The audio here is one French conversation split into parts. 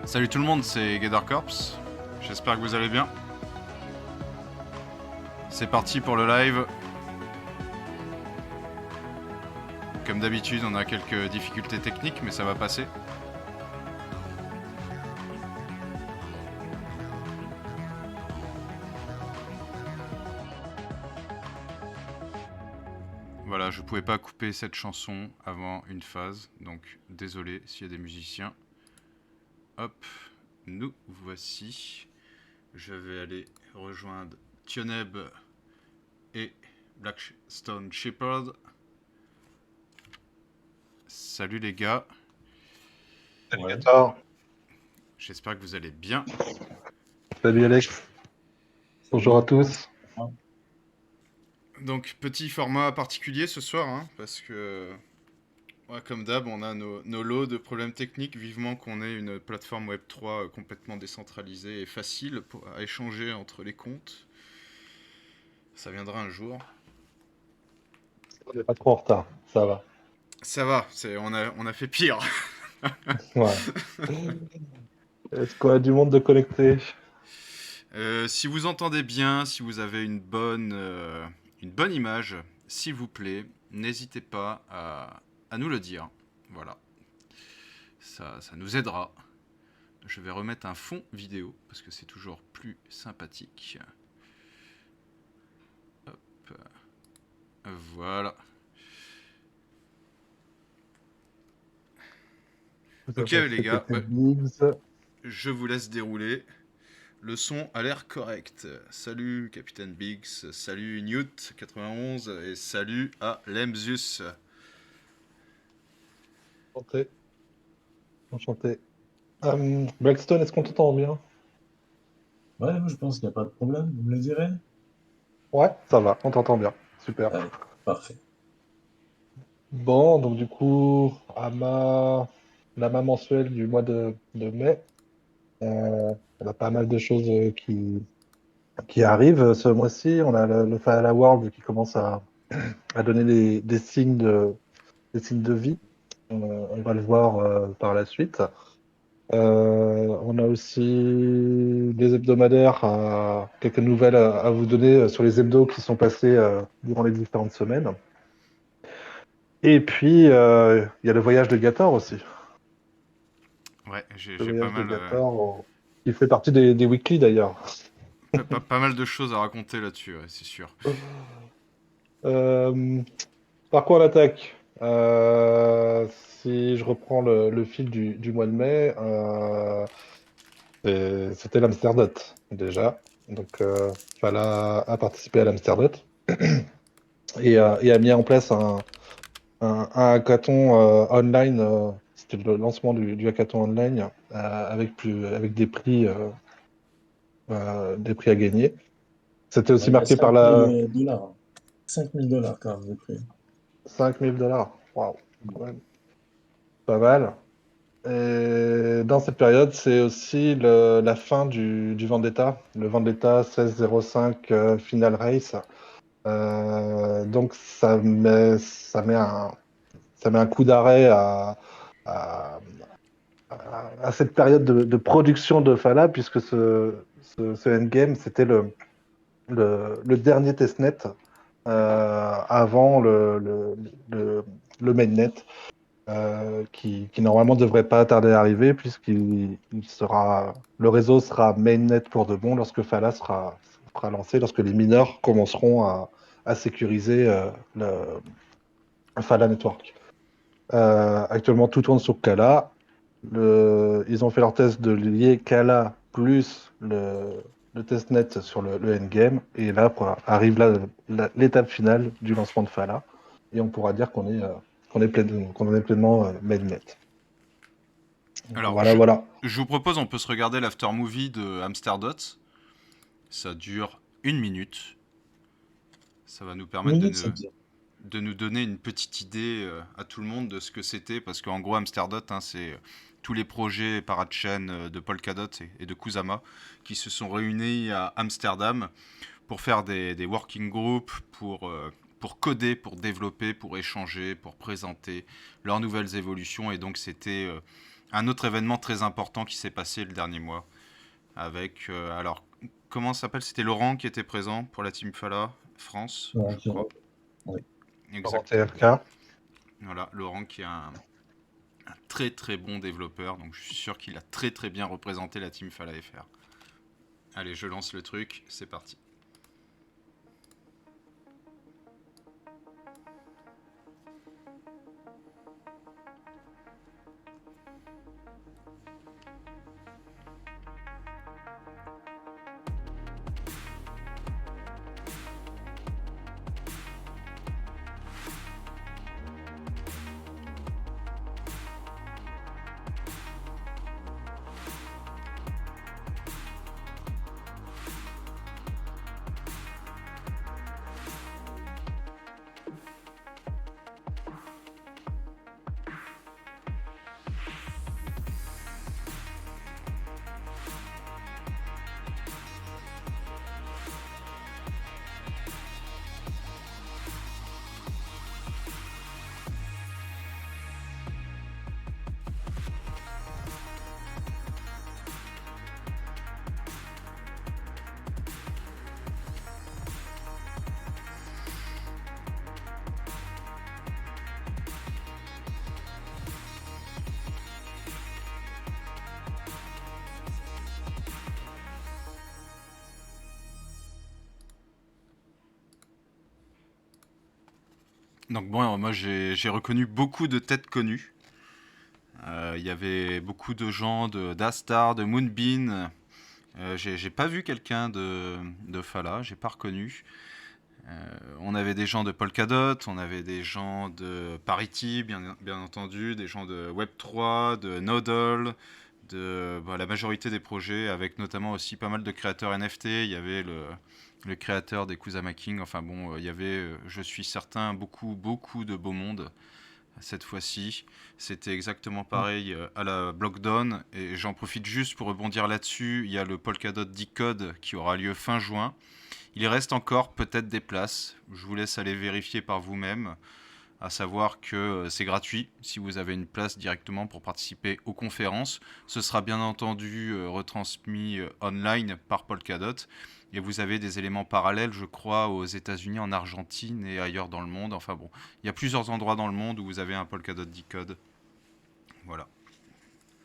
Salut tout le monde, c'est Gather Corps. J'espère que vous allez bien. C'est parti pour le live. Comme d'habitude, on a quelques difficultés techniques, mais ça va passer. Voilà, je pouvais pas couper cette chanson avant une phase, donc désolé s'il y a des musiciens. Hop, nous voici. Je vais aller rejoindre Tioneb et Blackstone Shepherd. Salut les gars. Salut Gator. J'espère que vous allez bien. Salut Alex. Bonjour à tous. Donc petit format particulier ce soir, hein, parce que ouais, comme d'hab, on a nos lots de problèmes techniques. Vivement qu'on ait une plateforme Web3 complètement décentralisée et facile à échanger entre les comptes. Ça viendra un jour. On n'est pas trop en retard, ça va. Ça va, on a fait pire. Ouais. Est-ce qu'on a du monde de connecté? Si vous entendez bien, si vous avez une bonne image, s'il vous plaît, n'hésitez pas à nous le dire. Voilà, ça nous aidera. Je vais remettre un fond vidéo parce que c'est toujours plus sympathique. Hop. Voilà. Ok les gars, je vous laisse dérouler. Le son a l'air correct. Salut Capitaine Biggs, salut Newt91 et salut à Lemzius. Enchanté. Enchanté. Blackstone, est-ce qu'on t'entend bien? Ouais, moi, je pense qu'il n'y a pas de problème, vous me le direz? Ouais, ça va, on t'entend bien. Super. Allez, parfait. Bon, donc du coup, la main mensuelle du mois de mai, on a pas mal de choses qui arrivent ce mois-ci. On a le Faala World qui commence à donner des signes de vie. On va le voir par la suite. On a aussi des hebdomadaires, quelques nouvelles à vous donner sur les hebdos qui sont passés durant les différentes semaines. Et puis, il y a le voyage de Gator aussi. Ouais, Le j'ai pas voyage de mal, Gator, qui fait partie des weekly d'ailleurs. pas mal de choses à raconter là-dessus, ouais, c'est sûr. Euh, Par quoi on attaque? Si je reprends le fil du mois de mai, c'était l'Amsterdot déjà. Donc, Fala a participé à l'Amsterdot et a mis en place un hackathon online. C'était le lancement du hackathon online avec des prix à gagner. C'était aussi Ouais, il y a marqué par 5 la 000 dollars. 5 000 dollars quand même de prix. 5 000 $. Waouh, quand même, pas mal. Et dans cette période, c'est aussi la fin du Vendetta, le Vendetta 1605 Final Race. Donc ça met un coup d'arrêt à, à cette période de production de Fala, puisque ce endgame, c'était le dernier testnet avant le mainnet. Qui normalement devrait pas tarder à arriver le réseau sera mainnet pour de bon lorsque Fala sera lancé, lorsque les mineurs commenceront à sécuriser le Fala Network. Actuellement, tout tourne sur Kala. Ils ont fait leur test de lier Kala plus le testnet sur le endgame. Et là, arrive l'étape finale du lancement de Fala. Et on pourra dire qu'on qu'on en est pleinement mainnet. Alors, Voilà. je vous propose, on peut se regarder l'after movie de Amsterdot. Ça dure 1 minute. Ça va nous permettre Minute, ça dure. de nous donner une petite idée à tout le monde de ce que c'était, parce qu'en gros Amsterdot, hein, c'est tous les projets parachain de Polkadot et de Kusama qui se sont réunis à Amsterdam pour faire des working groups, pour coder, pour développer, pour échanger, pour présenter leurs nouvelles évolutions. Et donc c'était Un autre événement très important qui s'est passé le dernier mois avec alors comment ça s'appelle? C'était Laurent qui était présent pour la Team Fala France, Ouais, je crois. ouais. Laurent Exactement. TFK. Voilà, Laurent qui est un très très bon développeur, donc je suis sûr qu'il a très très bien représenté la Team Fala FR. Allez, je lance le truc, c'est parti. Donc bon, moi j'ai reconnu beaucoup de têtes connues. Il y avait beaucoup de gens d'Astar, de Moonbeam. J'ai pas vu quelqu'un de Fala, j'ai pas reconnu. On avait des gens de Polkadot, on avait des gens de Parity, bien entendu, des gens de Web3, de Nodal, la majorité des projets, avec notamment aussi pas mal de créateurs NFT. Il y avait le créateur des Kusama King. Enfin bon, il y avait, je suis certain, beaucoup de beau monde cette fois-ci. C'était exactement pareil à la Blockdown. Et j'en profite juste pour rebondir là-dessus. Il y a le Polkadot Decode qui aura lieu fin juin. Il reste encore peut-être des places. Je vous laisse aller vérifier par vous-même. À savoir que c'est gratuit si vous avez une place directement pour participer aux conférences. Ce sera bien entendu retransmis online par Polkadot. Et vous avez des éléments parallèles, je crois, aux États-Unis, en Argentine et ailleurs dans le monde. Enfin bon, il y a plusieurs endroits dans le monde où vous avez un Polkadot Decode. Voilà,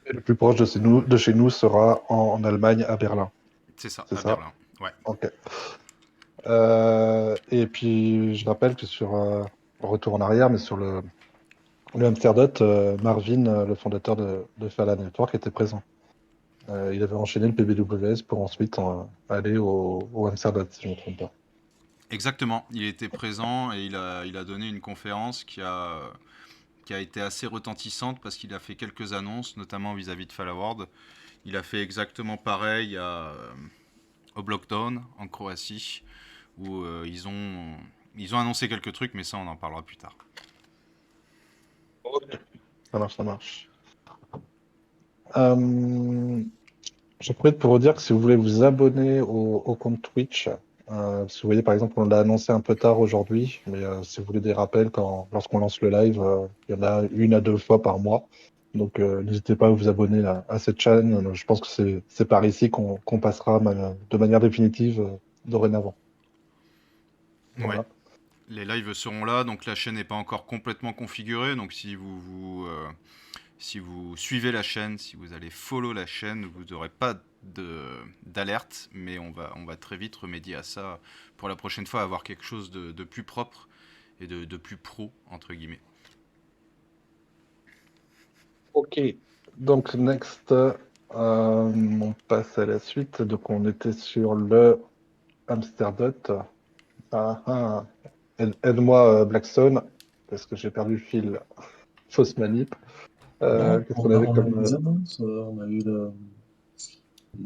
Et le plus proche de chez nous sera en Allemagne, à Berlin. c'est ça, C'est à ça? Berlin. Ouais. Ok. Et puis, je rappelle que sur retour en arrière, mais sur le Hamsterdot, Marvin, le fondateur de Fala Network, était présent. Il avait enchaîné le PBWS pour ensuite aller au Hamsterdot, si je ne me trompe pas. Exactement, il était présent et il a donné une conférence qui a été assez retentissante parce qu'il a fait quelques annonces, notamment vis-à-vis de Falaward. Il a fait exactement pareil au Blockdown en Croatie, où ils ont annoncé quelques trucs, mais ça on en parlera plus tard. Ok. Ça marche, ça marche. J'en profite pour vous dire que si vous voulez vous abonner au compte Twitch, si vous voyez par exemple, on l'a annoncé un peu tard aujourd'hui, mais si vous voulez des rappels lorsqu'on lance le live, il y en a 1 à 2 fois par mois. Donc n'hésitez pas à vous abonner à cette chaîne. Je pense que c'est par ici qu'on passera de manière définitive dorénavant. Ouais, Voilà. les lives seront là, donc la chaîne n'est pas encore complètement configurée, donc si vous suivez la chaîne, si vous allez follow la chaîne, vous n'aurez pas d'alerte, mais on va très vite remédier à ça pour la prochaine fois, avoir quelque chose de plus propre et de plus pro, entre guillemets. Ok. Donc next, on passe à la suite. Donc on était sur le Amsterdot. Ah, ah. Aide-moi, Blackstone, parce que j'ai perdu le fil. Fausse manip. Non, Qu'est-ce qu'on avait on a eu des comme. annonces, on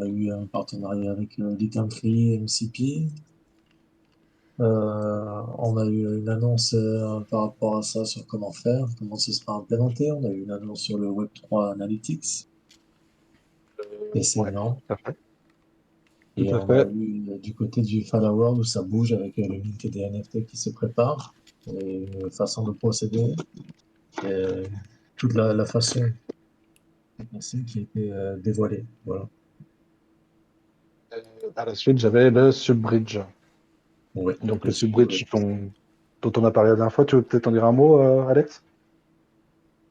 a eu un partenariat avec Lithium Free, MCP. On a eu une annonce par rapport à ça sur comment faire, comment ce sera implémenté. On a eu une annonce sur le Web3 Analytics, et c'est Ouais, énorme. tout à fait. Et Tout à on a fait. eu du côté du Fallower où ça bouge avec le link des NFT qui se prépare, et une façon de procéder, et toute la façon technicien qui a été dévoilé. Voilà. À la suite, j'avais le Subbridge. Ouais, Donc le le support. Subbridge dont on a parlé la dernière fois, tu veux peut-être en dire un mot, Alex?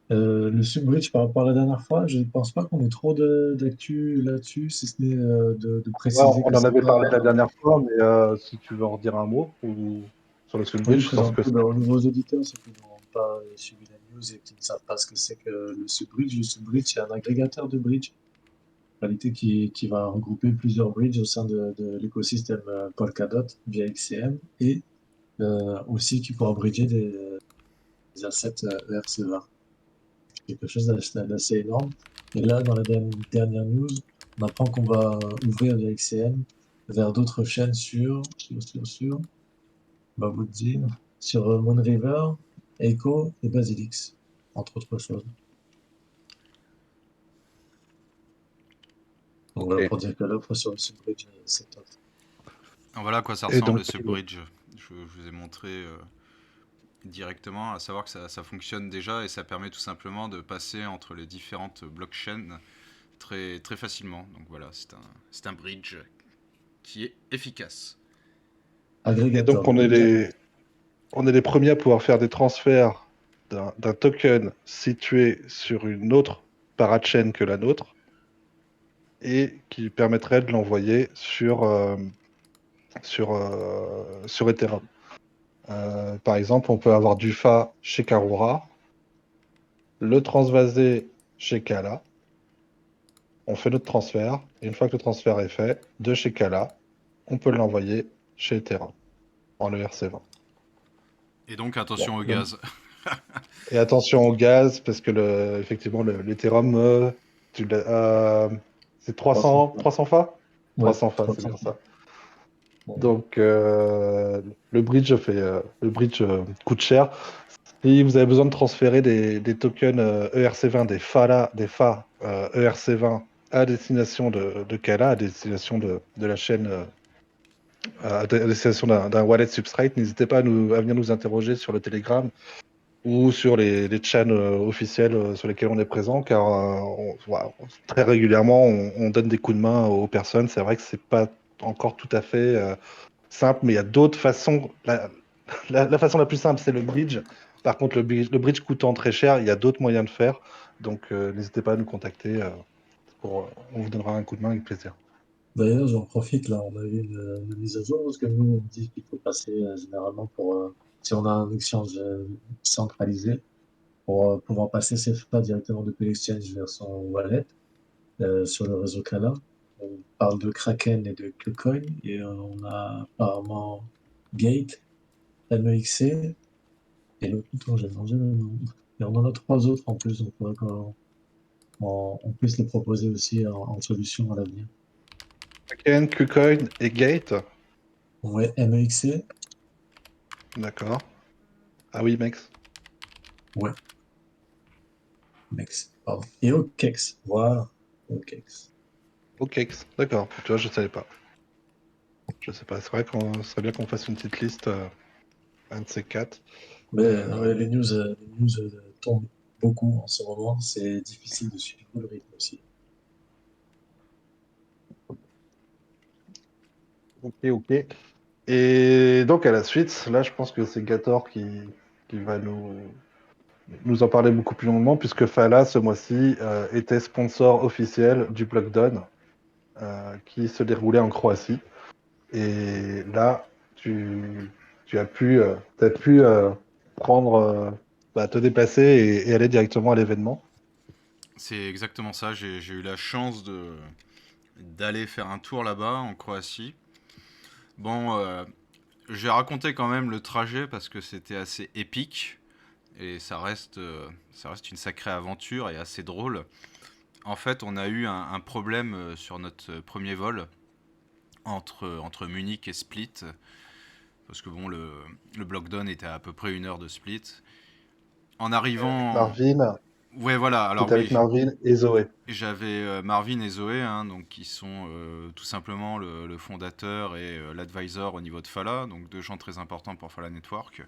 Le Subbridge, par rapport à la dernière fois, je ne pense pas qu'on ait trop d'actu là-dessus, si ce n'est de Ouais, préciser on que en c'est avait parlé la pas. dernière fois, mais si tu veux en dire un mot ou sur le Oui, Subbridge, je pense que présenter c'est aux nouveaux auditeurs, ceux qui n'ont pas suivi la news et qui ne savent pas ce que c'est que le Subbridge. Le Subbridge, c'est un agrégateur de bridge, en réalité qui va regrouper plusieurs bridges au sein de l'écosystème Polkadot via XCM et aussi qui pourra bridger des assets ERC20. Quelque chose d'assez énorme. Et là, dans la dernière news, on apprend qu'on va ouvrir via XCM vers d'autres chaînes on va vous le dire, sur Moonriver, Echo et Basilix, entre autres choses. Donc voilà OK. pour dire que l'offre sur le Subridge, c'est top. Voilà à quoi ça Et ressemble donc, ce bridge. Je vous ai montré directement, à savoir que ça fonctionne déjà et ça permet tout simplement de passer entre les différentes blockchains très, très facilement. Donc voilà, c'est un bridge qui est efficace. et donc Agrégateur, bridge on est les premiers à pouvoir faire des transferts d'un token situé sur une autre parachain que la nôtre et qui permettrait de l'envoyer sur Ethereum. Par exemple, on peut avoir du FA chez Karura, le transvaser chez Kala, on fait notre transfert, et une fois que le transfert est fait, de chez Kala, on peut l'envoyer chez Ethereum en ERC20. Et donc attention Bon, au gaz. et attention au gaz, parce que effectivement, l'Ethereum, c'est 300. 300 Fa? Ouais, 300 Fa, c'est 300. bien ça. Bon, Donc, le bridge coûte cher. Si vous avez besoin de transférer des tokens ERC20, des FA ERC20 à destination de Kala, à destination de la chaîne, à destination d'un wallet Substrate, n'hésitez pas à venir nous interroger sur le Telegram ou sur les chaînes officielles sur lesquelles on est présent, car voilà, très régulièrement, on donne des coups de main aux personnes. C'est vrai que c'est pas encore tout à fait simple, mais il y a d'autres façons. La façon la plus simple, c'est le bridge. Par contre, le bridge coûtant très cher, il y a d'autres moyens de faire. Donc, n'hésitez pas à nous contacter. On vous donnera un coup de main avec plaisir. d'ailleurs, j'en profite, là, on a eu une mise à jour, parce que nous, on dit qu'il faut passer généralement si on a un exchange centralisé, pour pouvoir passer ses FA directement depuis l'exchange vers son wallet sur le réseau Kala. On parle de Kraken et de KuCoin, et on a apparemment Gate, MEXC, et l'autre dont j'ai mangé le nom. Et on en a trois autres en plus, donc il faudrait on puisse les proposer aussi en solution à l'avenir. Kraken, KuCoin et Gate. Ouais, MEXC, D'accord. Ah oui, Mex. ouais, MEX, pardon. Et OKEX, voilà, OKEX. Ok, d'accord. Tu vois, je savais pas. Je sais pas. C'est vrai qu'on serait bien qu'on fasse une petite liste, un de ces quatre. Mais Euh, ouais, les news tombent beaucoup en ce moment, c'est difficile de suivre le rythme aussi. ok, ok. Et donc à la suite, là, je pense que c'est Gator qui va nous en parler beaucoup plus longuement, puisque Fala, ce mois-ci, était sponsor officiel du Blockdown, qui se déroulait en Croatie. Et là, tu as pu prendre, te déplacer et aller directement à l'événement. C'est exactement ça. J'ai eu la chance d'aller faire un tour là-bas en Croatie. Bon, j'ai raconté quand même le trajet parce que c'était assez épique et ça reste une sacrée aventure et assez drôle. En fait, on a eu un problème sur notre premier vol entre Munich et Split parce que bon, le blockdown était à peu près 1 heure de Split. En Avec arrivant, Marvin, ouais voilà. tu Alors étais avec oui, Marvin et Zoé. j'avais Marvin et Zoé, hein, donc qui sont tout simplement le fondateur et l'advisor au niveau de Fala, donc deux gens très importants pour Fala Network.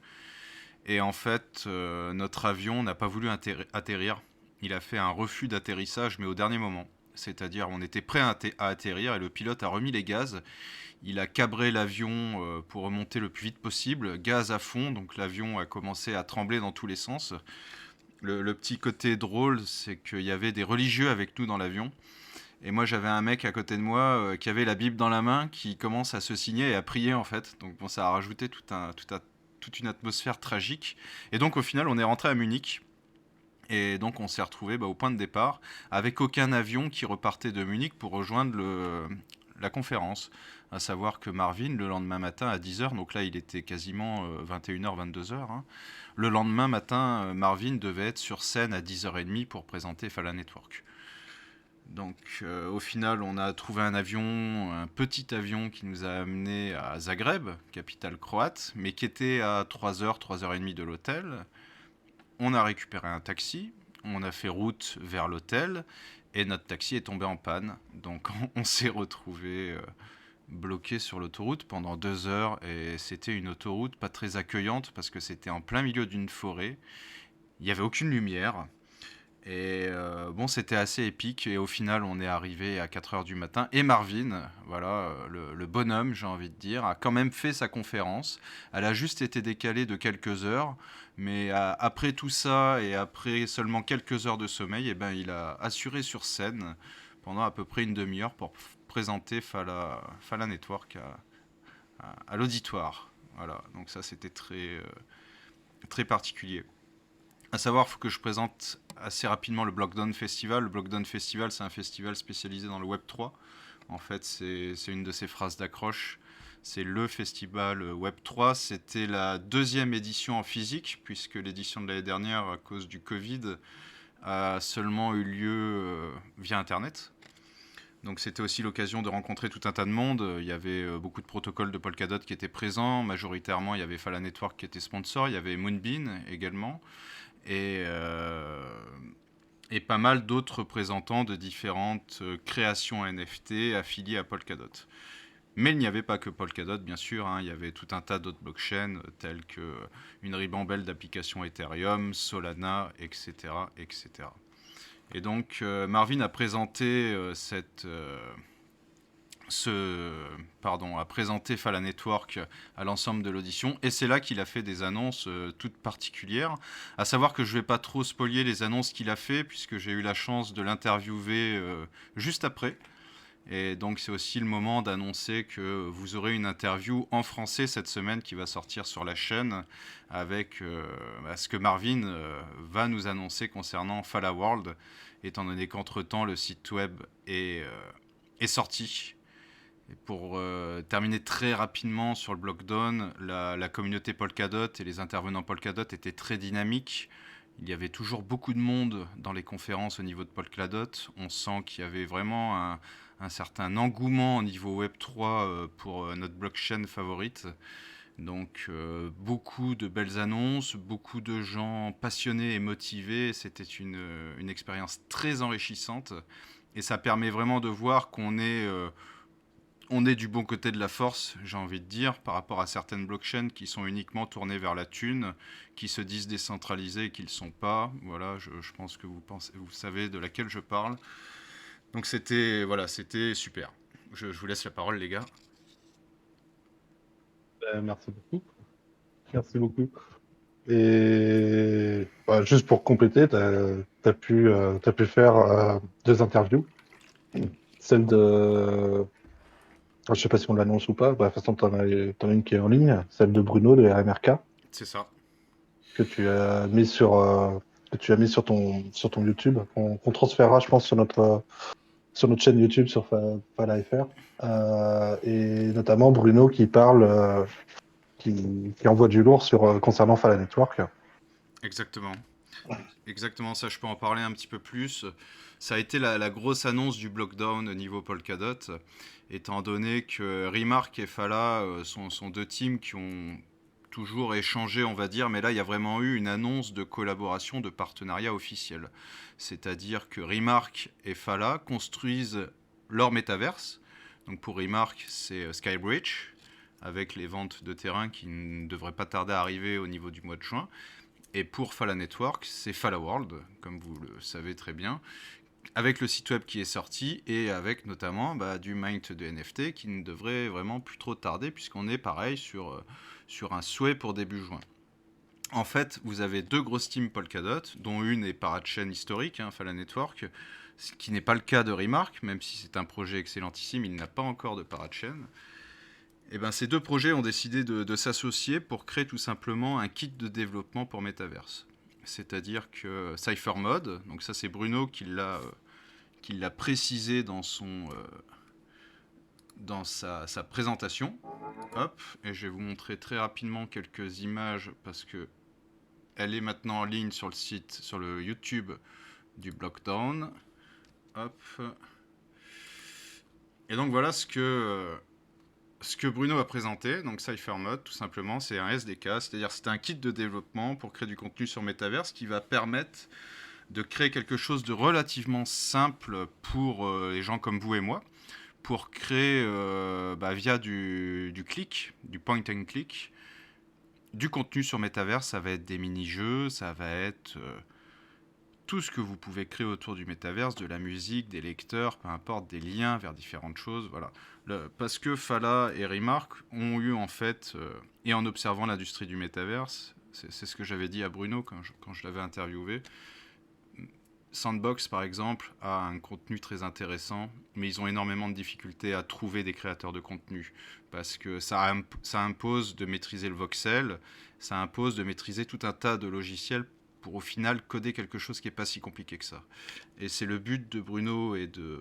Et en fait, notre avion n'a pas voulu atterrir. il a fait un refus d'atterrissage, mais au dernier moment. C'est-à-dire, on était prêt à atterrir et le pilote a remis les gaz. Il a cabré l'avion pour remonter le plus vite possible, gaz à fond, donc l'avion a commencé à trembler dans tous les sens. Le petit côté drôle, c'est qu'il y avait des religieux avec nous dans l'avion. Et moi, j'avais un mec à côté de moi qui avait la Bible dans la main, qui commence à se signer et à prier en fait. Donc bon, ça a rajouté toute une atmosphère tragique. Et donc au final, on est rentré à Munich. Et donc on s'est retrouvé au point de départ avec aucun avion qui repartait de Munich pour rejoindre la conférence. À savoir que Marvin, le lendemain matin à 10h, donc là il était quasiment 21h, 22h, hein, le lendemain matin, Marvin devait être sur scène à 10h30 pour présenter Fala Network. Donc au final, on a trouvé un petit avion qui nous a amené à Zagreb, capitale croate, mais qui était à 3h, 3h30 de l'hôtel. On a récupéré un taxi, on a fait route vers l'hôtel, et notre taxi est tombé en panne. Donc on s'est retrouvé bloqué sur l'autoroute pendant 2 heures, et c'était une autoroute pas très accueillante parce que c'était en plein milieu d'une forêt. Il n'y avait aucune lumière. Et bon, c'était assez épique. Et au final, on est arrivé à 4 heures du matin. Et Marvin, voilà, le bonhomme, j'ai envie de dire, a quand même fait sa conférence. Elle a juste été décalée de quelques heures. Mais après tout ça et après seulement quelques heures de sommeil, eh ben, il a assuré sur scène pendant à peu près une demi-heure pour présenter Fala Network à l'auditoire. Voilà, donc ça, c'était très particulier. À savoir, il faut que je présente assez rapidement le Blockdown Festival. Le Blockdown Festival, c'est un festival spécialisé dans le Web3. En fait, c'est une de ses phrases d'accroche. C'est le festival Web3. C'était la 2e édition en physique, puisque l'édition de l'année dernière, à cause du Covid, a seulement eu lieu via Internet. Donc c'était aussi l'occasion de rencontrer tout un tas de monde. Il y avait beaucoup de protocoles de Polkadot qui étaient présents. Majoritairement, il y avait Fala Network qui était sponsor. Il y avait Moonbeam également. Et, et pas mal d'autres représentants de différentes créations NFT affiliées à Polkadot. Mais il n'y avait pas que Polkadot, bien sûr, hein, il y avait tout un tas d'autres blockchains, telles qu'une ribambelle d'applications Ethereum, Solana, etc., etc. Et donc, Marvin a présenté a présenté Fala Network à l'ensemble de l'audition, et c'est là qu'il a fait des annonces toutes particulières. À savoir que je ne vais pas trop spoiler les annonces qu'il a fait, puisque j'ai eu la chance de l'interviewer juste après. Et donc c'est aussi le moment d'annoncer que vous aurez une interview en français cette semaine qui va sortir sur la chaîne avec ce que Marvin va nous annoncer concernant Fala World, étant donné qu'entre-temps le site web est sorti. Et pour terminer très rapidement sur le Blockdown, la communauté Polkadot et les intervenants Polkadot étaient très dynamiques. Il y avait toujours beaucoup de monde dans les conférences au niveau de Polkadot. On sent qu'il y avait vraiment un certain engouement au niveau Web3 pour notre blockchain favorite. Donc beaucoup de belles annonces, beaucoup de gens passionnés et motivés. C'était une expérience très enrichissante. Et ça permet vraiment de voir qu'on est du bon côté de la force, j'ai envie de dire, par rapport à certaines blockchains qui sont uniquement tournées vers la thune, qui se disent décentralisées et qui ne le sont pas. Voilà, je pense que vous savez de laquelle je parle. Donc c'était super. Je vous laisse la parole, les gars. Merci beaucoup. Merci beaucoup. Et juste pour compléter, t'as pu faire 2 interviews. Celle de, je sais pas si on l'annonce ou pas, de toute façon, t'en as une qui est en ligne, celle de Bruno de RMRK, C'est ça. que tu as mis sur ton YouTube, qu'on transférera, je pense, sur notre chaîne YouTube, sur Fala FR. Et notamment Bruno qui parle, qui envoie du lourd concernant Fala Network. Exactement. Exactement, ça je peux en parler un petit peu plus. Ça a été la grosse annonce du Blockdown au niveau Polkadot, étant donné que Remark et Fala sont deux teams qui ont toujours échangé, on va dire, mais là il y a vraiment eu une annonce de collaboration, de partenariat officiel. C'est-à-dire que Remark et Fala construisent leur métaverse. Donc pour Remark, c'est Skybridge, avec les ventes de terrain qui ne devraient pas tarder à arriver au niveau du mois de juin. Et pour Fala Network, c'est Fala World, comme vous le savez très bien, avec le site web qui est sorti et avec notamment du mint de NFT qui ne devrait vraiment plus trop tarder puisqu'on est pareil sur un souhait pour début juin. En fait, vous avez 2 grosses teams Polkadot, dont une est Parachain historique, Fala Network, ce qui n'est pas le cas de Remark, même si c'est un projet excellentissime, il n'a pas encore de Parachain. Et ben, ces 2 projets ont décidé de s'associer pour créer tout simplement un kit de développement pour Metaverse. C'est-à-dire que CypherMod, donc ça c'est Bruno qui l'a précisé dans sa présentation. Hop, et je vais vous montrer très rapidement quelques images parce que elle est maintenant en ligne sur le site, sur le YouTube du Blockdown. Hop. Et donc voilà ce que Bruno a présenté. Donc CypherMod, tout simplement, c'est un SDK, c'est-à-dire c'est un kit de développement pour créer du contenu sur Metaverse qui va permettre de créer quelque chose de relativement simple pour les gens comme vous et moi, pour créer via du click, du point and click, du contenu sur Metaverse. Ça va être des mini-jeux, ça va être tout ce que vous pouvez créer autour du Metaverse, de la musique, des lecteurs, peu importe, des liens vers différentes choses. Voilà. Parce que Fala et Remark ont eu en fait, et en observant l'industrie du Metaverse, c'est ce que j'avais dit à Bruno quand je l'avais interviewé, Sandbox, par exemple, a un contenu très intéressant, mais ils ont énormément de difficultés à trouver des créateurs de contenu, parce que ça impose de maîtriser le voxel, ça impose de maîtriser tout un tas de logiciels pour au final coder quelque chose qui n'est pas si compliqué que ça. Et c'est le but de Bruno et de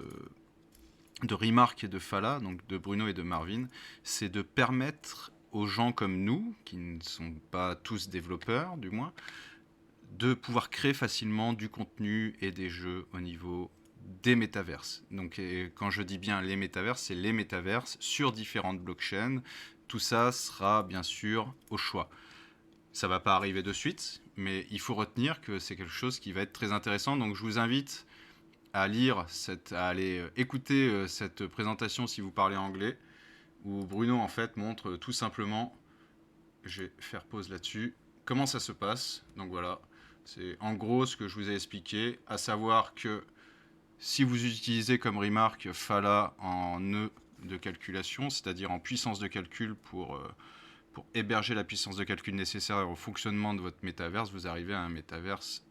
Remark et de Fala, donc de Bruno et de Marvin, c'est de permettre aux gens comme nous, qui ne sont pas tous développeurs du moins, de pouvoir créer facilement du contenu et des jeux au niveau des métaverses. Donc quand je dis bien les métaverses, c'est les métaverses sur différentes blockchains. Tout ça sera bien sûr au choix. Ça ne va pas arriver de suite, mais il faut retenir que c'est quelque chose qui va être très intéressant. Donc je vous invite à aller écouter cette présentation si vous parlez anglais, où Bruno en fait montre tout simplement, je vais faire pause là-dessus, comment ça se passe. Donc voilà, c'est en gros ce que je vous ai expliqué, à savoir que si vous utilisez comme remarque Fala en nœud de calculation, c'est-à-dire en puissance de calcul pour héberger la puissance de calcul nécessaire au fonctionnement de votre métaverse, vous arrivez à un métaverse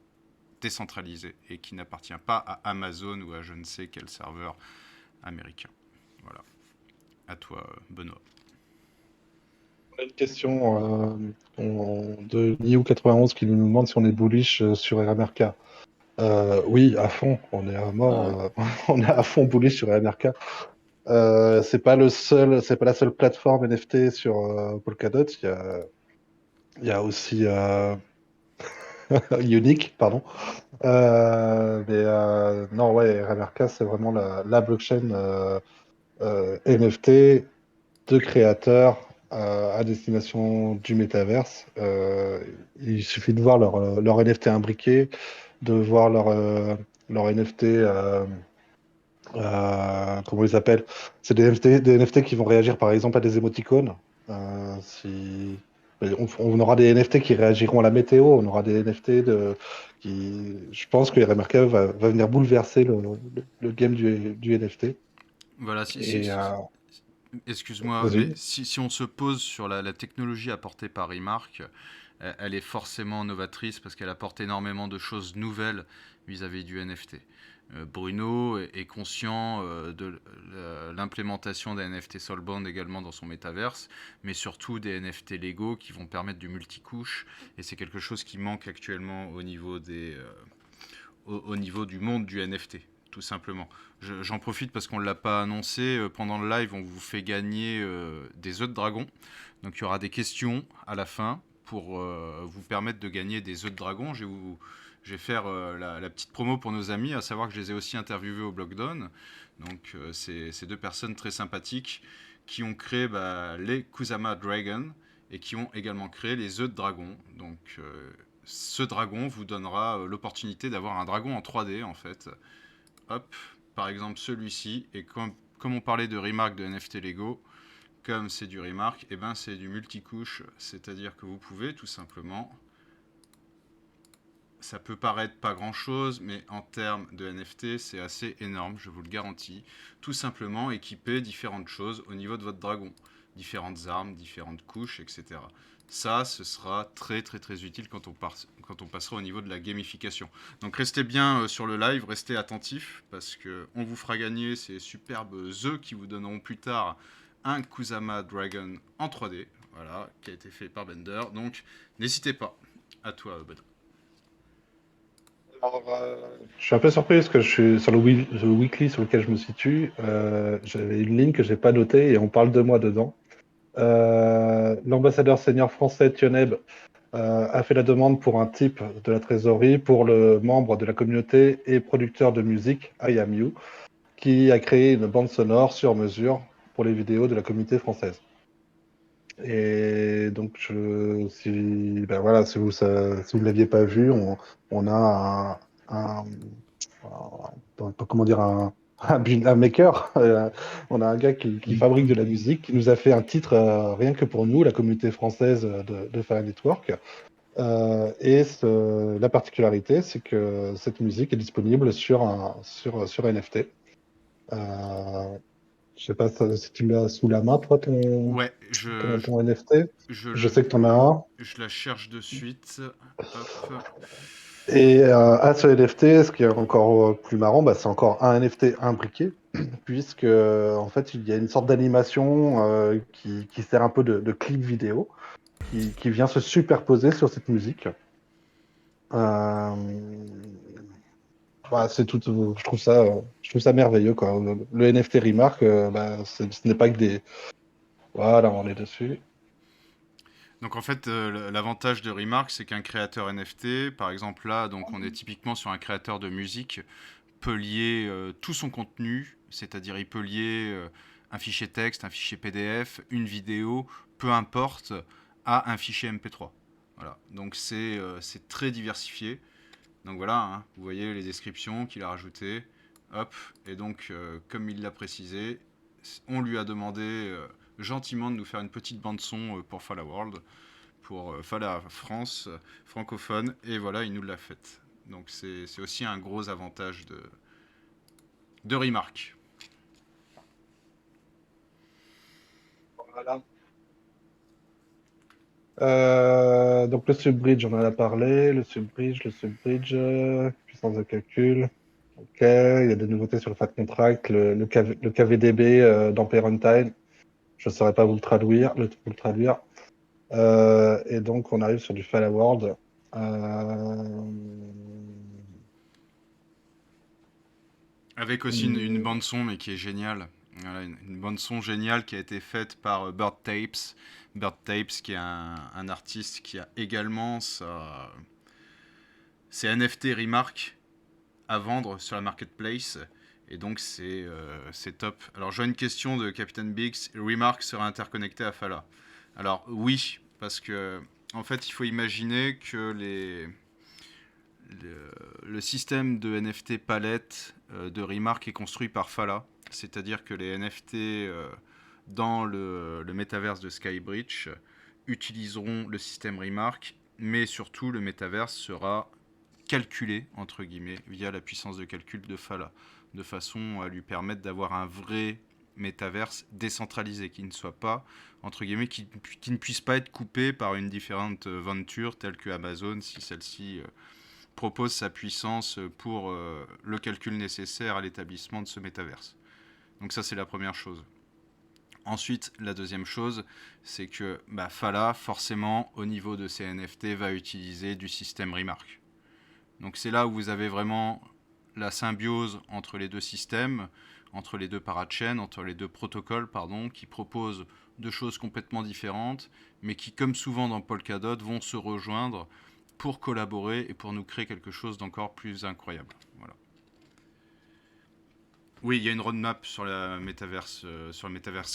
décentralisé et qui n'appartient pas à Amazon ou à je ne sais quel serveur américain. Voilà. À toi, Benoît. On a une question de Niu91 qui nous demande si on est bullish sur RMRK. Oui, à fond, on est à mort, on est à fond bullish sur RMRK. C'est pas la seule plateforme NFT sur Polkadot. Il y a aussi Unique, pardon. Non, ouais, RMRK, c'est vraiment la blockchain NFT de créateurs à destination du métaverse. Il suffit de voir leur NFT imbriqué, de voir leur NFT, comment ils s'appellent? C'est des NFT qui vont réagir par exemple à des émoticônes. Si... on aura des NFT qui réagiront à la météo, on aura des NFT qui... Je pense que RMRK va venir bouleverser le game du NFT. Voilà, Et excuse-moi, mais vas-y. si on se pose sur la technologie apportée par Remark, elle est forcément novatrice parce qu'elle apporte énormément de choses nouvelles vis-à-vis du NFT. Bruno est conscient de l'implémentation des NFT Soulbound également dans son métaverse, mais surtout des NFT Lego qui vont permettre du multicouche, et c'est quelque chose qui manque actuellement au niveau au niveau du monde du NFT, tout simplement. J'en profite parce qu'on ne l'a pas annoncé. Pendant le live, on vous fait gagner des œufs de dragon. Donc il y aura des questions à la fin pour vous permettre de gagner des œufs de dragon. Je vais faire la petite promo pour nos amis, à savoir que je les ai aussi interviewés au Blockdown. Donc c'est ces 2 personnes très sympathiques qui ont créé les Kusama Dragon et qui ont également créé les œufs de dragon. Donc ce dragon vous donnera l'opportunité d'avoir un dragon en 3D en fait. Hop, par exemple celui-ci, et comme on parlait de remark de NFT Lego, comme c'est du remark, et ben c'est du multicouche, c'est-à-dire que vous pouvez tout simplement ça peut paraître pas grand-chose, mais en termes de NFT, c'est assez énorme, je vous le garantis. Tout simplement équiper différentes choses au niveau de votre dragon. Différentes armes, différentes couches, etc. Ça, ce sera très très très utile quand on passera au niveau de la gamification. Donc restez bien sur le live, restez attentifs, parce qu'on vous fera gagner ces superbes œufs qui vous donneront plus tard un Kusama Dragon en 3D, voilà, qui a été fait par Bender. Donc n'hésitez pas. À toi, Bud. Alors, je suis un peu surpris parce que je suis sur le weekly sur lequel je me situe. J'avais une ligne que j'ai pas notée et on parle de moi dedans. L'ambassadeur senior français Tioneb a fait la demande pour un type de la trésorerie pour le membre de la communauté et producteur de musique I Am You, qui a créé une bande sonore sur mesure pour les vidéos de la communauté française. Et donc, ben voilà, si vous ne l'aviez pas vu, on a comment dire, un maker. On a un gars qui fabrique de la musique, qui nous a fait un titre rien que pour nous, la communauté française de Fire Network. La particularité, c'est que cette musique est disponible sur NFT. Euh, je sais pas si tu l'as sous la main, toi, Ouais, ton NFT. Je sais que tu en as un. je la cherche de suite. Hop. Et à ce NFT, ce qui est encore plus marrant, bah, c'est encore un NFT imbriqué, puisque en fait, il y a une sorte d'animation qui sert un peu de clip vidéo, qui vient se superposer sur cette musique. Euh, c'est tout, je trouve ça merveilleux, quoi. Le NFT Remark, bah, ce n'est pas que des. Voilà, on est dessus. Donc en fait, l'avantage de Remark, c'est qu'un créateur NFT, par exemple là, donc on est typiquement sur un créateur de musique, peut lier tout son contenu, c'est-à-dire il peut lier un fichier texte, un fichier PDF, une vidéo, peu importe, à un fichier MP3. Voilà, donc c'est très diversifié. Donc voilà, hein, vous voyez les descriptions qu'il a rajoutées. Hop, et donc comme il l'a précisé, on lui a demandé gentiment de nous faire une petite bande son pour Fala World, pour Fala France francophone, et voilà, il nous l'a faite. Donc c'est aussi un gros avantage de Remark. Voilà. Donc le subbridge, on en a parlé. Le subbridge, puissance de calcul. Ok, il y a des nouveautés sur le fat contract, le KVDB d'Ampere Runtime. Je ne saurais pas vous le traduire. Et donc on arrive sur du Fala World. Avec aussi une bande son, mais qui est géniale. Voilà, une bande son géniale qui a été faite par Bird Tapes. Bird Tapes, qui est un artiste qui a également ses NFT Remark à vendre sur la marketplace. Et donc c'est top. Alors j'ai une question de Captain Biggs. Remark sera interconnecté à Fala. Alors oui, parce que en fait il faut imaginer que le système de NFT palette de Remark est construit par Fala. C'est-à-dire que les NFT dans le métaverse de Skybridge utiliseront le système Remark, mais surtout le métaverse sera calculé, entre guillemets, via la puissance de calcul de Fala, de façon à lui permettre d'avoir un vrai métaverse décentralisé, qui ne soit pas, entre guillemets, qui ne puisse pas être coupé par une différente venture telle que Amazon, si celle-ci propose sa puissance pour le calcul nécessaire à l'établissement de ce métaverse. Donc ça, c'est la première chose. Ensuite, la deuxième chose, c'est que Fala, forcément, au niveau de ses NFT, va utiliser du système Remark. Donc c'est là où vous avez vraiment la symbiose entre les deux systèmes, entre les deux parachains, entre les deux protocoles, pardon, qui proposent deux choses complètement différentes, mais qui, comme souvent dans Polkadot, vont se rejoindre pour collaborer et pour nous créer quelque chose d'encore plus incroyable. Voilà. Oui, il y a une roadmap sur le métaverse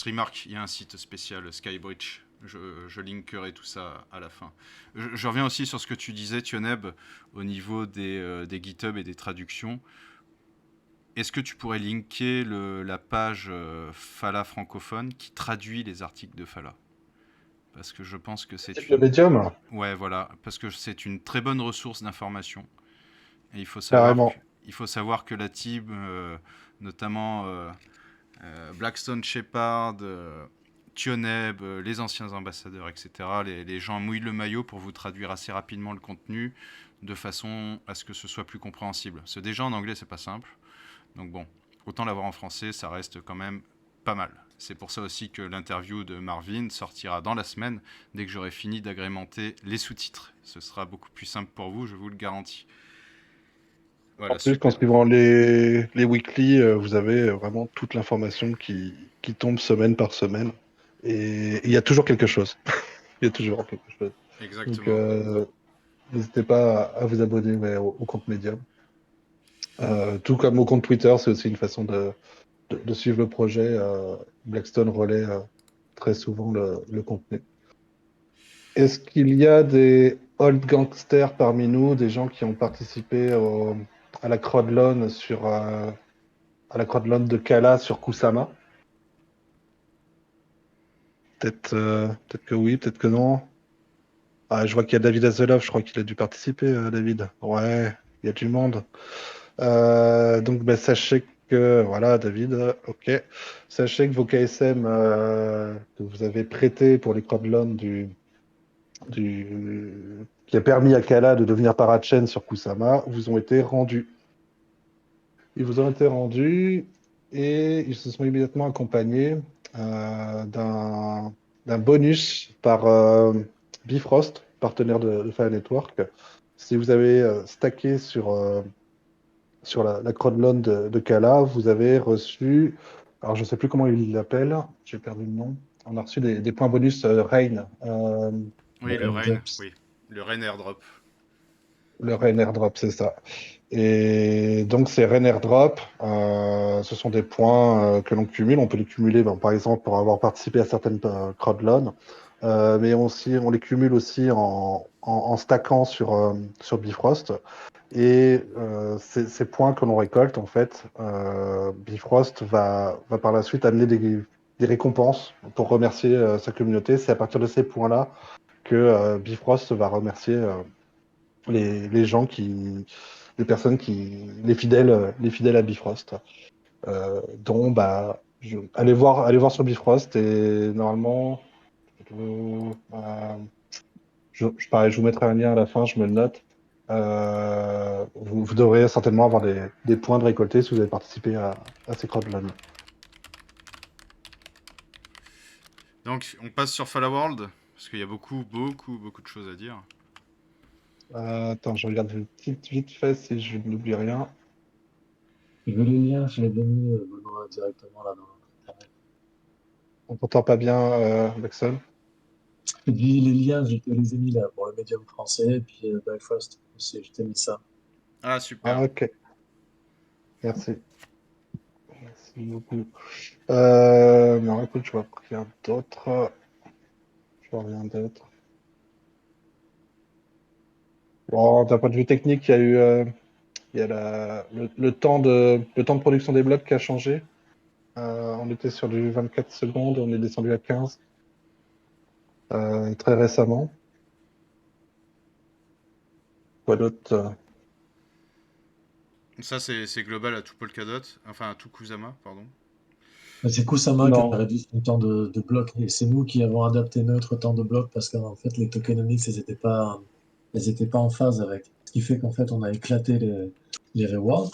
Remark. Il y a un site spécial Skybridge. Je linkerai tout ça à la fin. Je reviens aussi sur ce que tu disais, Tioneb, au niveau des GitHub et des traductions. Est-ce que tu pourrais linker la page Fala francophone qui traduit les articles de Fala? Parce que je pense que c'est Le Medium. Ouais, voilà. Parce que c'est une très bonne ressource d'information. Et Carrément. il faut savoir que la team, notamment Blackstone Shepard, Tioneb, les anciens ambassadeurs, etc., les gens mouillent le maillot pour vous traduire assez rapidement le contenu de façon à ce que ce soit plus compréhensible. Parce que déjà en anglais, c'est pas simple. Donc bon, autant l'avoir en français, ça reste quand même pas mal. C'est pour ça aussi que l'interview de Marvin sortira dans la semaine, dès que j'aurai fini d'agrémenter les sous-titres. Ce sera beaucoup plus simple pour vous, je vous le garantis. En Voilà, plus, qu'en super. suivant les weekly, vous avez vraiment toute l'information qui tombe semaine par semaine. Et il y a toujours quelque chose. Il y a toujours quelque chose. Donc, Exactement. n'hésitez pas à vous abonner ouais, au compte Medium. Tout comme au compte Twitter, c'est aussi une façon de suivre le projet. Blackstone relaie très souvent le contenu. Est-ce qu'il y a des old gangsters parmi nous, des gens qui ont participé à la crowdloan à la crowdloan de Kala sur Kusama? Peut-être que oui, peut-être que non. Ah, je vois qu'il y a David Hasselhoff, je crois qu'il a dû participer, David. Ouais, il y a du monde. Donc, ben, sachez que, voilà, David, ok. Sachez que vos KSM que vous avez prêtés pour les crowdloans qui a permis à Kala de devenir parachain sur Kusama vous ont été rendus. Ils vous ont été rendus et ils se sont immédiatement accompagnés d'un bonus par Bifrost, partenaire de Fire Network. Si vous avez stacké sur la crowdloan de Kala, vous avez reçu, alors je ne sais plus comment il l'appelle, j'ai perdu le nom. On a reçu des points bonus Rain. Oui, le Rain, Airdrops. oui. Le Rain Airdrop. Le Rain Airdrop, c'est ça. Et donc, ces Rain Airdrop, ce sont des points que l'on cumule. On peut les cumuler, ben, par exemple, pour avoir participé à certaines crowdloans, mais on les cumule aussi en stackant sur Bifrost. Et ces points que l'on récolte, en fait, Bifrost va par la suite amener des récompenses pour remercier sa communauté. C'est à partir de ces points-là que Bifrost va remercier les gens les personnes les fidèles à Bifrost, dont bah, allez voir sur Bifrost et normalement, pareil, je vous mettrai un lien à la fin, je me le note. Vous devrez certainement avoir des points de récolter si vous avez participé à ces crowdloans. Donc, on passe sur Fall World, parce qu'il y a beaucoup, beaucoup, beaucoup de choses à dire. Attends, je regarde vite fait si je n'oublie rien. Je veux les liens, je les ai mis Benoît, directement là dans Internet. On t'entend pas bien, Maxon. Je dis les liens, je te les ai mis là pour le médium français, et puis Belfast aussi, je t'ai mis ça. Ah, Ah, super. ok, merci. Merci beaucoup. Non, écoute, je vois rien d'autre. Je vois rien d'autre. Bon, d'un point de vue technique, il y a le temps de production des blocs qui a changé. On était sur du 24 secondes, on est descendu à 15 très récemment. Quoi d'autre? Ça, c'est global à tout Polkadot, enfin à tout Kusama, pardon. C'est Kusama qui a Non. réduit son temps de bloc, et c'est nous qui avons adapté notre temps de bloc parce qu'en fait, les tokenomics, elles étaient pas en phase avec. Ce qui fait qu'en fait, on a éclaté les rewards.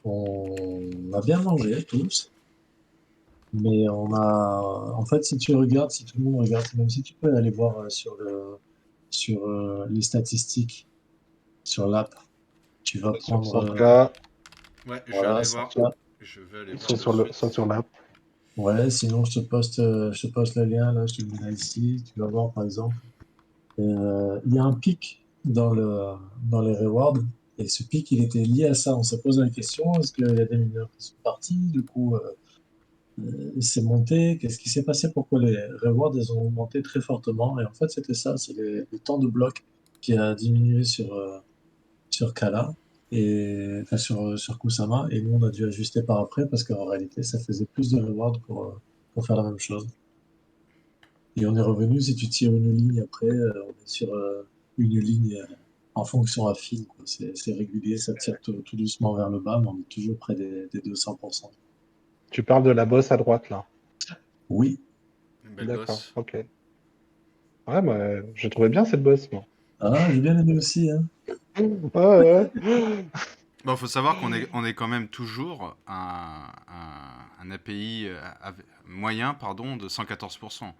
On a bien mangé tous, mais en fait, si tu regardes, si tout le monde regarde, même si tu peux aller voir sur les statistiques sur l'app, tu vas Sur prendre, 100K, Ouais, je vais voilà, aller ça. voir. Je vais aller voir soit de soit suite. sur l'app. Ouais, sinon je te poste le lien là, je te le mets là ici. Tu vas voir par exemple, il y a un pic dans les rewards, et ce pic il était lié à ça. On s'est posé la question, est-ce qu'il y a des mineurs qui sont partis? Du coup, c'est monté. Qu'est-ce qui s'est passé? Pourquoi les rewards ils ont augmenté très fortement? Et en fait, c'était ça, c'est le temps de bloc qui a diminué sur Kala et enfin, sur Kusama, et nous on a dû ajuster par après parce qu'en réalité ça faisait plus de rewards pour faire la même chose. Et on est revenu, si tu tires une ligne après, on est sur une ligne. en fonction affine, quoi. C'est régulier, ça tire tout doucement vers le bas, mais on est toujours près des 200%. Tu parles de la bosse à droite, là. Oui. Une belle D'accord, bosse. ok. Ouais, moi, je trouvais bien cette bosse, moi. Ah, j'ai bien aimé aussi, hein. Ouais, ouais. Bon, faut savoir qu'on est quand même toujours un API moyen, pardon, de 114%.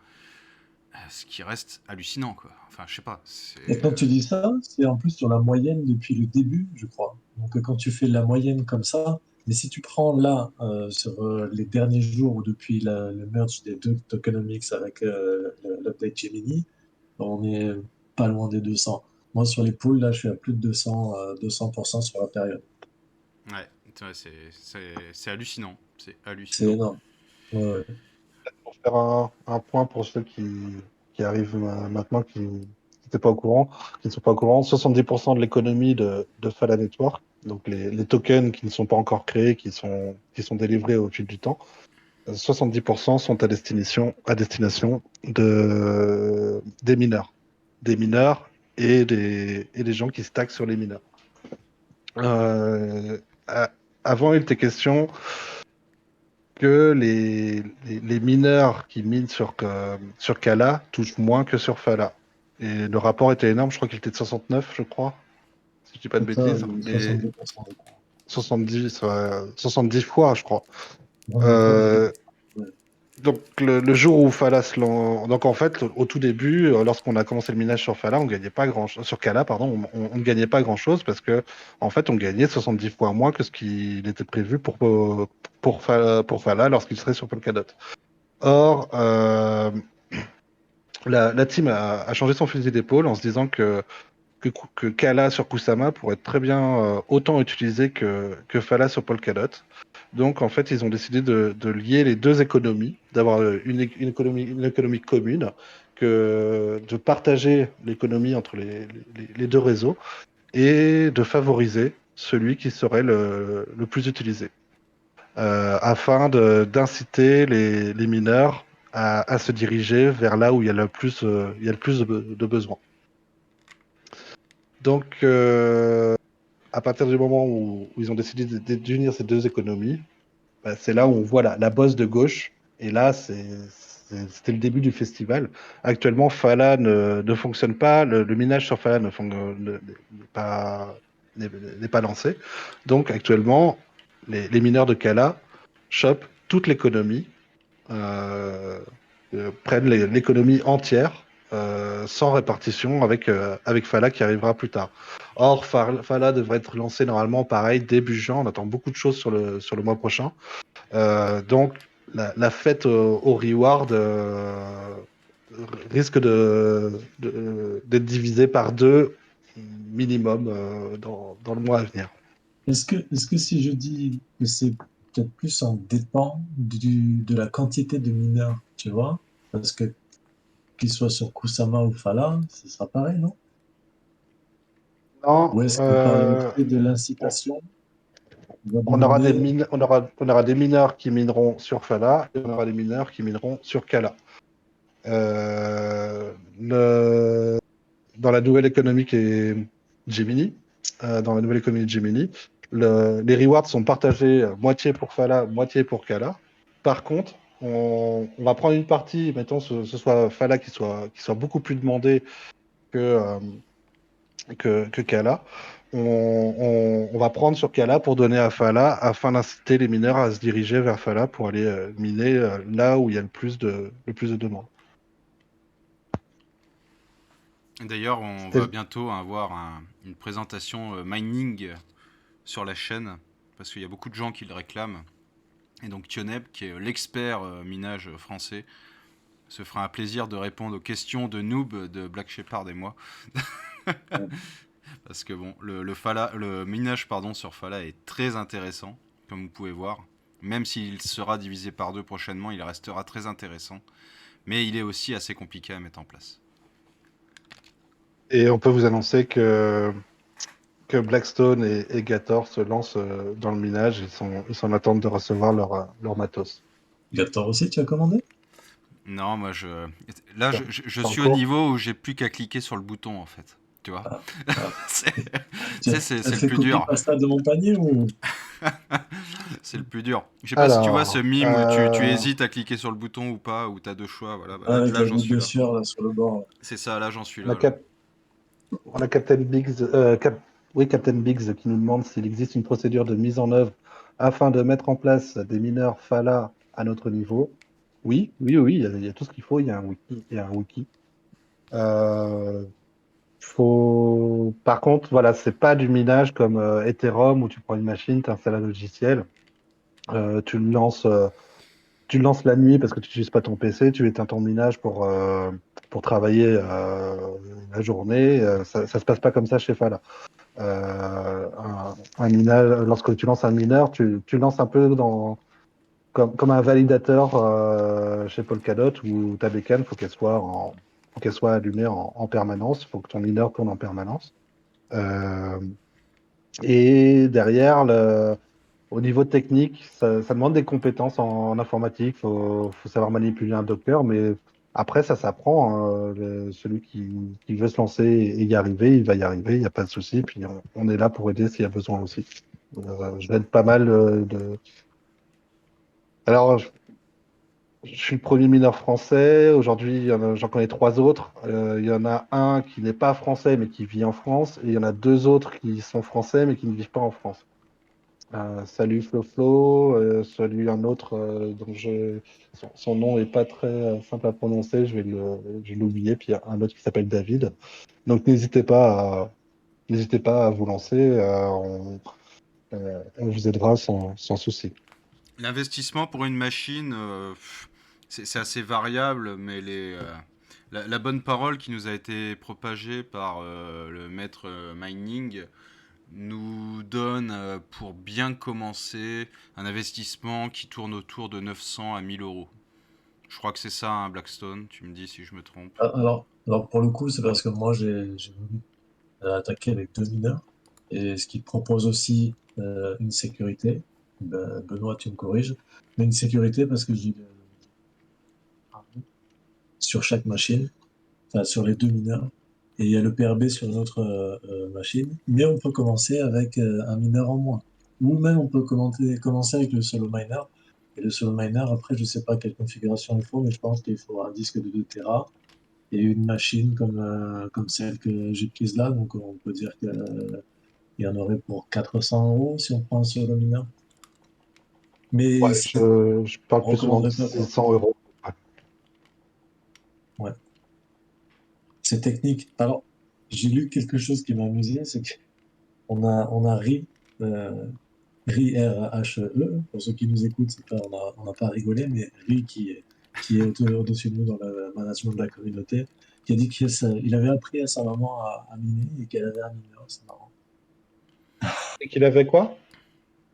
Ce qui reste hallucinant, quoi. Enfin, je sais pas. Et quand tu dis ça, c'est en plus sur la moyenne depuis le début, je crois. Donc quand tu fais la moyenne comme ça, mais si tu prends là, sur les derniers jours ou depuis le merge des deux tokenomics avec l'update Gemini, on est pas loin des 200. Moi, sur les pools, là, je suis à plus de 200, 200% sur la période. Ouais, c'est hallucinant. C'est C'est hallucinant. énorme. Ouais, ouais. Pour faire un point pour ceux qui arrivent maintenant, qui n'étaient pas au courant, qui ne sont pas au courant, 70% de l'économie de Fala Network, donc les tokens qui ne sont pas encore créés, qui sont délivrés au fil du temps, 70% sont à destination des mineurs. Des mineurs et des gens qui stackent sur les mineurs. Euh, a- Avant, il était question que les mineurs qui minent sur Kala touchent moins que sur Fala. Et le rapport était énorme, je crois qu'il était de 69, je crois, si je dis pas de C'est ça, bêtises. Et 70%, je crois. 70 fois, je crois. Ouais, autour des deux. Euh, Ouais. donc le jour où Fala donc en fait, au tout début, lorsqu'on a commencé le minage sur Fala, on gagnait pas sur Kala, pardon, on ne gagnait pas grand-chose parce que en fait, on gagnait 70 fois moins que ce qu'il était prévu pour Fala lorsqu'il serait sur Polkadot. Or, la team a changé son fusil d'épaule en se disant que Kala sur Kusama pourrait être très bien autant utilisé que Fala sur Polkadot. Donc, en fait, ils ont décidé de lier les deux économies, d'avoir une économie commune, de partager l'économie entre les deux réseaux et de favoriser celui qui serait le plus utilisé, afin d'inciter les mineurs à se diriger vers là où il y a le plus de besoins. Donc, à partir du moment où ils ont décidé d'unir ces deux économies, bah, c'est là où on voit la bosse de gauche. Et là, c'était le début du festival. Actuellement, Fala ne fonctionne pas. Le minage sur Fala n'est pas, n'est- n'est pas lancé. Donc, actuellement, les mineurs de Kala chopent toute l'économie, euh, prennent l'économie entière, sans répartition avec Fala qui arrivera plus tard. Or, Fala devrait être lancé normalement pareil début juin. On attend beaucoup de choses sur le mois prochain. Donc, la fête au reward risque d'être divisée par deux minimum dans le mois à venir. Est-ce que si je dis que c'est peut-être plus en dépend de la quantité de mineurs, tu vois? Parce que qu'ils soient sur Kusama ou Fala, ce sera pareil, non? Non, Ou est-ce que par le fait de l'incitation, on va on aura demander, des mineurs qui mineront sur Fala et on aura des mineurs qui mineront sur Kala. Euh, le- Dans la nouvelle économie qui est Gemini, dans la nouvelle économie de Gemini, les rewards sont partagés moitié pour Fala, moitié pour Kala. Par contre, on va prendre une partie, mettons ce soit Fala qui soit beaucoup plus demandé que, euh, que Kala. On va prendre sur Kala pour donner à Fala afin d'inciter les mineurs à se diriger vers Fala pour aller miner là où il y a le plus de demandes. D'ailleurs, on va C'était bientôt avoir une présentation mining sur la chaîne, parce qu'il y a beaucoup de gens qui le réclament. Et donc Tioneb, qui est l'expert minage français, se fera un plaisir de répondre aux questions de noob de Black Shepard et moi. Parce que bon, le minage sur Fala est très intéressant, comme vous pouvez voir. Même s'il sera divisé par deux prochainement, il restera très intéressant. Mais il est aussi assez compliqué à mettre en place. Et on peut vous annoncer que Blackstone et Gator se lancent dans le minage. Ils sont en attente de recevoir leur matos. Gator aussi, tu as commandé? Non, là, C'est je c'est en suis au cours. niveau où j'ai plus qu'à cliquer sur le bouton en fait. tu vois. Ah, ah. C'est Tu as, c'est tu as le fait plus dur. copie-pasta de mon panier ou? C'est le plus dur. Je sais pas si tu vois ce Alors, mime où tu hésites à cliquer sur le bouton ou pas, où t'as deux choix. Voilà, bah, Avec là la j'en goutte suis de là. sueur là sur le bord. C'est ça, là j'en suis on a, là, là. On a Captain Biggs, oui, Captain Biggs qui nous demande s'il existe une procédure de mise en œuvre afin de mettre en place des mineurs Fala à notre niveau. Oui, oui, oui, il y a tout ce qu'il faut. Il y a un wiki. Il y a un wiki. Euh, Par contre, voilà, c'est pas du minage comme Ethereum où tu prends une machine, tu installes un logiciel, tu le lances. Tu le lances la nuit parce que tu n'utilises pas ton PC, tu éteins ton minage pour travailler la journée. Ça ne se passe pas comme ça chez Fala. Un minage, lorsque tu lances un mineur, tu le lances un peu comme un validateur chez Polkadot où ta bécane, faut qu'elle soit allumée en permanence. Il faut que ton mineur tourne en permanence. Euh, et derrière, au niveau technique, ça demande des compétences en informatique. Faut savoir manipuler un Docker, mais après, ça s'apprend, hein. Celui qui veut se lancer et y arriver, il va y arriver, il n'y a pas de souci. Puis on est là pour aider s'il y a besoin aussi. Je l'aide pas mal de. Alors, je suis le premier mineur français. Aujourd'hui, j'en connais trois autres. Il y en a un qui n'est pas français, mais qui vit en France. Et il y en a deux autres qui sont français, mais qui ne vivent pas en France. Salut Flo Flo, salut un autre dont son nom est pas très simple à prononcer, je vais l'oublier, puis il y a un autre qui s'appelle David. Donc n'hésitez pas à vous lancer, on vous aidera sans souci. L'investissement pour une machine, c'est assez variable, mais la bonne parole qui nous a été propagée par le maître mining nous donne, pour bien commencer, un investissement qui tourne autour de 900 à 1000 euros. Je crois que c'est ça, hein, Blackstone, tu me dis si je me trompe. Ah, alors pour le coup, c'est parce que moi j'ai voulu attaquer avec deux mineurs et ce qui propose aussi une sécurité. Ben, Benoît, tu me corriges, mais une sécurité parce que j'ai sur chaque machine, enfin sur les deux mineurs, et il y a le PRB sur une autre machine, mais on peut commencer avec un mineur en moins. Ou même on peut commencer avec le solo miner. Et le solo miner, après, je sais pas quelle configuration il faut, mais je pense qu'il faut un disque de 2 Tera et une machine comme celle que j'ai prise là. Donc on peut dire qu'il y en aurait pour 400 euros si on prend un solo miner. Mais Ouais, c'est, je parle on plus souvent de recommanderait pas, quoi. 600 euros. Ouais. C'est technique. Alors, j'ai lu quelque chose qui m'a amusé, c'est qu'on a RI, euh, RI R-H-E, pour ceux qui nous écoutent, c'est pas, on n'a pas rigolé, mais RI qui est au-dessus de nous dans le management de la communauté, qui a dit qu'il avait appris à sa maman à miner et qu'elle avait un mineur, c'est marrant. Et qu'il avait quoi?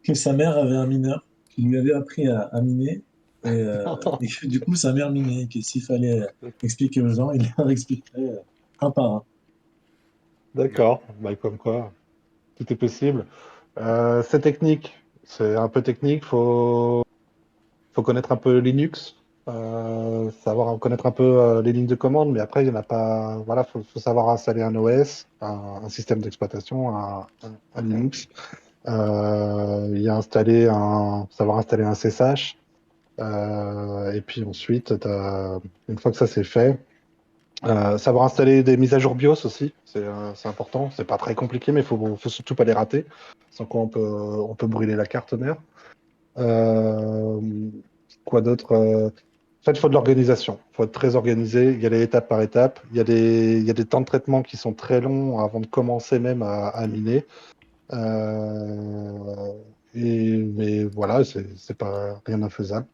Que sa mère avait un mineur, qui lui avait appris à miner, et que du coup sa mère minait, et que s'il fallait expliquer aux gens, il leur expliquerait un par un. Ouais. D'accord, bah, comme quoi, tout est possible. C'est technique, c'est un peu technique, faut connaître un peu Linux, savoir connaître un peu les lignes de commande, mais après, il y en a pas. Voilà, faut savoir installer un OS, un système d'exploitation, un Linux. Il y a savoir installer un SSH. Et puis ensuite, une fois que ça c'est fait, savoir installer des mises à jour BIOS aussi, c'est important. C'est pas très compliqué, mais faut surtout pas les rater. Sans quoi on peut brûler la carte mère. Euh, quoi d'autre? En fait, il faut de l'organisation. Il faut être très organisé. Il y a les étapes par étape. Il y a des temps de traitement qui sont très longs avant de commencer même à miner. Euh, mais voilà, c'est pas rien d'infaisable.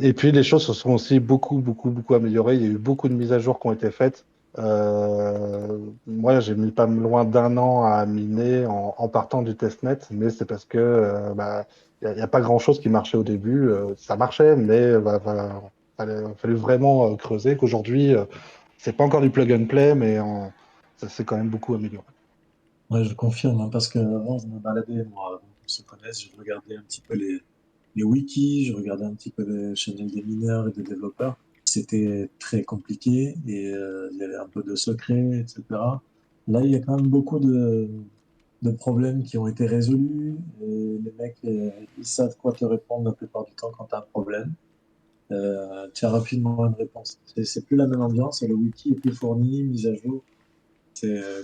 Et puis les choses se sont aussi beaucoup, beaucoup, beaucoup améliorées. Il y a eu beaucoup de mises à jour qui ont été faites. Moi, j'ai mis pas loin d'un an à miner en partant du testnet, mais c'est parce que bah, il n'y a pas grand-chose qui marchait au début. Ça marchait, mais fallait vraiment creuser. Qu'aujourd'hui, c'est pas encore du plug and play, mais ça s'est quand même beaucoup amélioré. Ouais, je confirme, hein, parce que avant, je me baladais, moi, avant qu'on se connaisse, je regardais un petit peu les wikis, je regardais un petit peu les chaînes des mineurs et des développeurs. C'était très compliqué et il y avait un peu de secret, etc. Là, il y a quand même beaucoup de problèmes qui ont été résolus et les mecs, ils savent quoi te répondre la plupart du temps quand tu as un problème. Tu as rapidement une réponse. C'est plus la même ambiance et le wiki est plus fourni, mis à jour.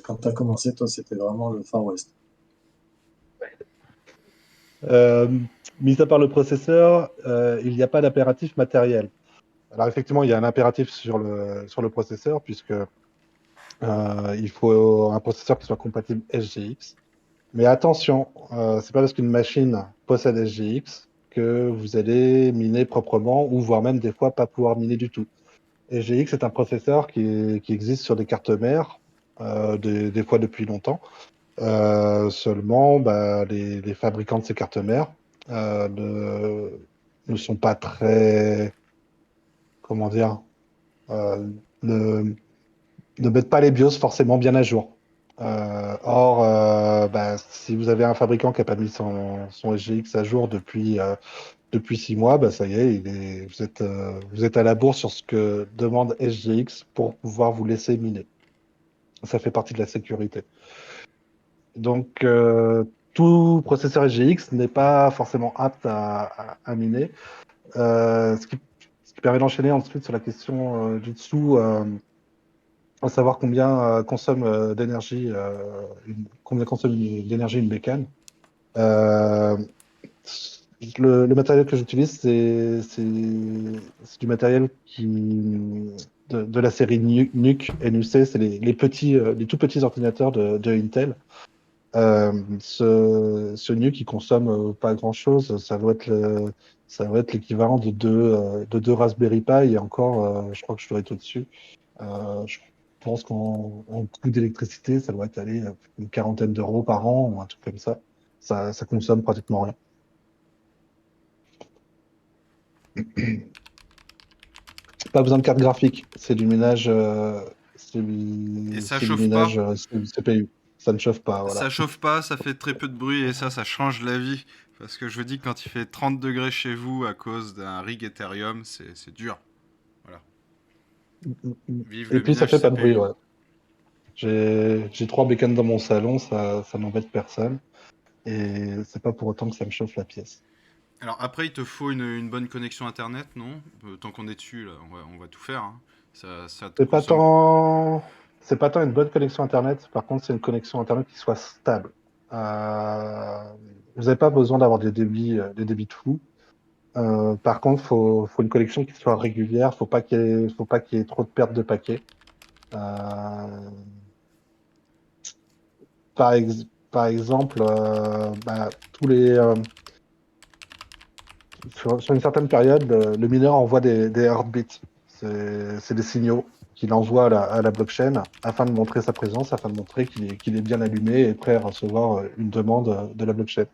Quand tu as commencé, toi, c'était vraiment le Far West. Euh, Mis à part le processeur, il n'y a pas d'impératif matériel. Alors effectivement, il y a un impératif sur le processeur, puisque il faut un processeur qui soit compatible SGX. Mais attention, c'est pas parce qu'une machine possède SGX que vous allez miner proprement, ou voire même des fois pas pouvoir miner du tout. SGX est un processeur qui existe sur des cartes mères, des fois depuis longtemps. Seulement, bah, les fabricants de ces cartes mères ne sont pas très, comment dire, euh, ne, ne mettent pas les BIOS forcément bien à jour. Bah, si vous avez un fabricant qui n'a pas mis son SGX à jour depuis 6 mois, bah, ça y est, vous êtes à la bourre sur ce que demande SGX pour pouvoir vous laisser miner. Ça fait partie de la sécurité. Donc, tout processeur SGX n'est pas forcément apte à miner. Ce qui permet d'enchaîner ensuite sur la question du dessous, à savoir combien consomme d'énergie une bécane. Euh, le matériel que j'utilise, c'est du matériel de la série NUC, NUC, c'est les tout petits ordinateurs de Intel. Ce NUC, qui consomme pas grand-chose, ça doit être l'équivalent de deux Raspberry Pi, et encore, je crois que je dois être au-dessus. Je pense qu'en coût d'électricité, ça doit être allé une quarantaine d'euros par an ou un truc comme ça. Ça consomme pratiquement rien. Pas besoin de carte graphique, Et ça c'est du chauffe minage pas. CPU. Ça ne chauffe pas, voilà. Ça chauffe pas, ça fait très peu de bruit et ça change la vie. Parce que je vous dis, quand il fait 30 degrés chez vous à cause d'un rig Ethereum, c'est dur. Voilà. Vive Et le puis ça minage fait pas de bruit, CPU. ouais. J'ai 3 bécanes dans mon salon, ça n'embête personne. Et c'est pas pour autant que ça me chauffe la pièce. Alors après, il te faut une bonne connexion internet, non? Tant qu'on est dessus, là, on va tout faire, hein. Ça te C'est pas consomme. tant, c'est pas tant une bonne connexion Internet, par contre, c'est une connexion Internet qui soit stable. Vous n'avez pas besoin d'avoir des débits de fou. Par contre, faut une connexion qui soit régulière, faut pas qu'il y ait trop de pertes de paquets. Euh, par exemple, sur une certaine période, le mineur envoie des heartbeats. C'est des signaux qu'il envoie à la blockchain afin de montrer sa présence, afin de montrer qu'il est bien allumé et prêt à recevoir une demande de la blockchain.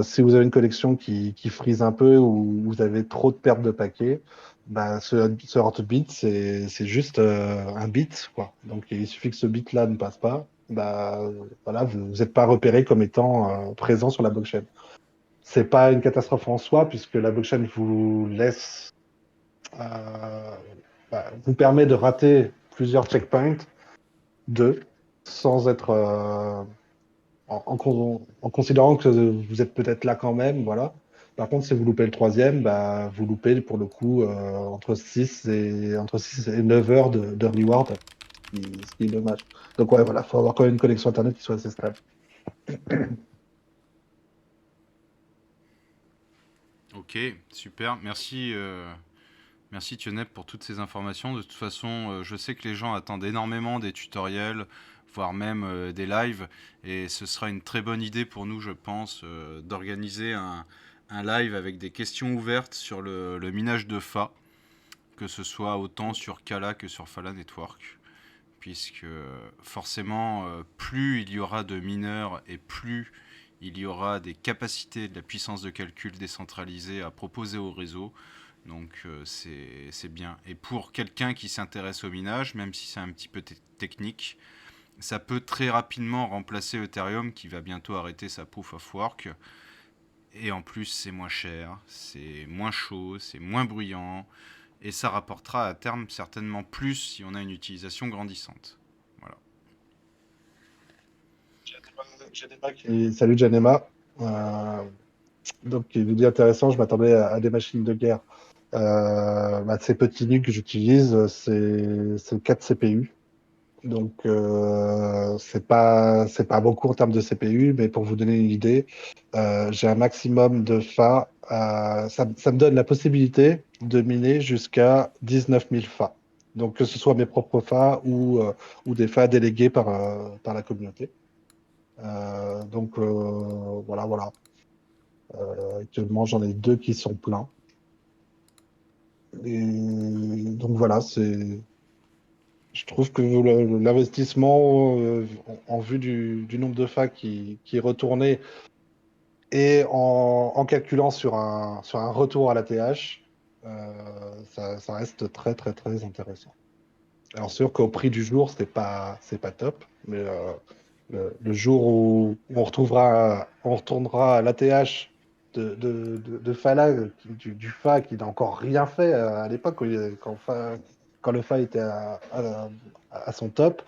Si vous avez une connexion qui freeze un peu, ou vous avez trop de pertes de paquets, bah, ce heartbeat, c'est juste un bit, quoi. Donc il suffit que ce bit-là ne passe pas. Bah, voilà, vous n'êtes pas repéré comme étant présent sur la blockchain. C'est pas une catastrophe en soi, puisque la blockchain vous laisse, euh, vous permet de rater plusieurs checkpoints, deux, sans être, en considérant que vous êtes peut-être là quand même, voilà. Par contre, si vous loupez le troisième, bah, vous loupez pour le coup entre 6 et 9 heures de reward, ce qui est dommage. Donc ouais, voilà, faut avoir quand même une connexion Internet qui soit assez stable. Ok, super. Merci Tionep pour toutes ces informations. De toute façon, je sais que les gens attendent énormément des tutoriels, voire même des lives. Et ce sera une très bonne idée pour nous, je pense, d'organiser un live avec des questions ouvertes sur le minage de Fa, que ce soit autant sur Kala que sur Fala Network. Puisque forcément, plus il y aura de mineurs et plus il y aura des capacités de la puissance de calcul décentralisée à proposer au réseau. Donc c'est bien. Et pour quelqu'un qui s'intéresse au minage, même si c'est un petit peu technique, ça peut très rapidement remplacer Ethereum qui va bientôt arrêter sa proof of work. Et en plus, c'est moins cher, c'est moins chaud, c'est moins bruyant. Et ça rapportera à terme certainement plus si on a une utilisation grandissante. Voilà. Salut Janema. Euh, donc, il nous dit intéressant, je m'attendais à des machines de guerre. Ces petits nus que j'utilise, c'est 4 CPU. Donc, c'est pas beaucoup en termes de CPU, mais pour vous donner une idée, j'ai un maximum de FA. Ça me donne la possibilité de miner jusqu'à 19 000 FA. Donc, que ce soit mes propres FA ou des FA délégués par la communauté. Voilà, voilà. Actuellement, j'en ai deux qui sont pleins. Et donc voilà, je trouve que l'investissement en vue du nombre de facs qui est retourné et en calculant sur un retour à la TH, ça reste très très très intéressant. Alors sûr qu'au prix du jour, c'est pas top, mais le jour où on retournera à l'ATH de Fala, du FA qui n'a encore rien fait à l'époque, quand le FA était à son top,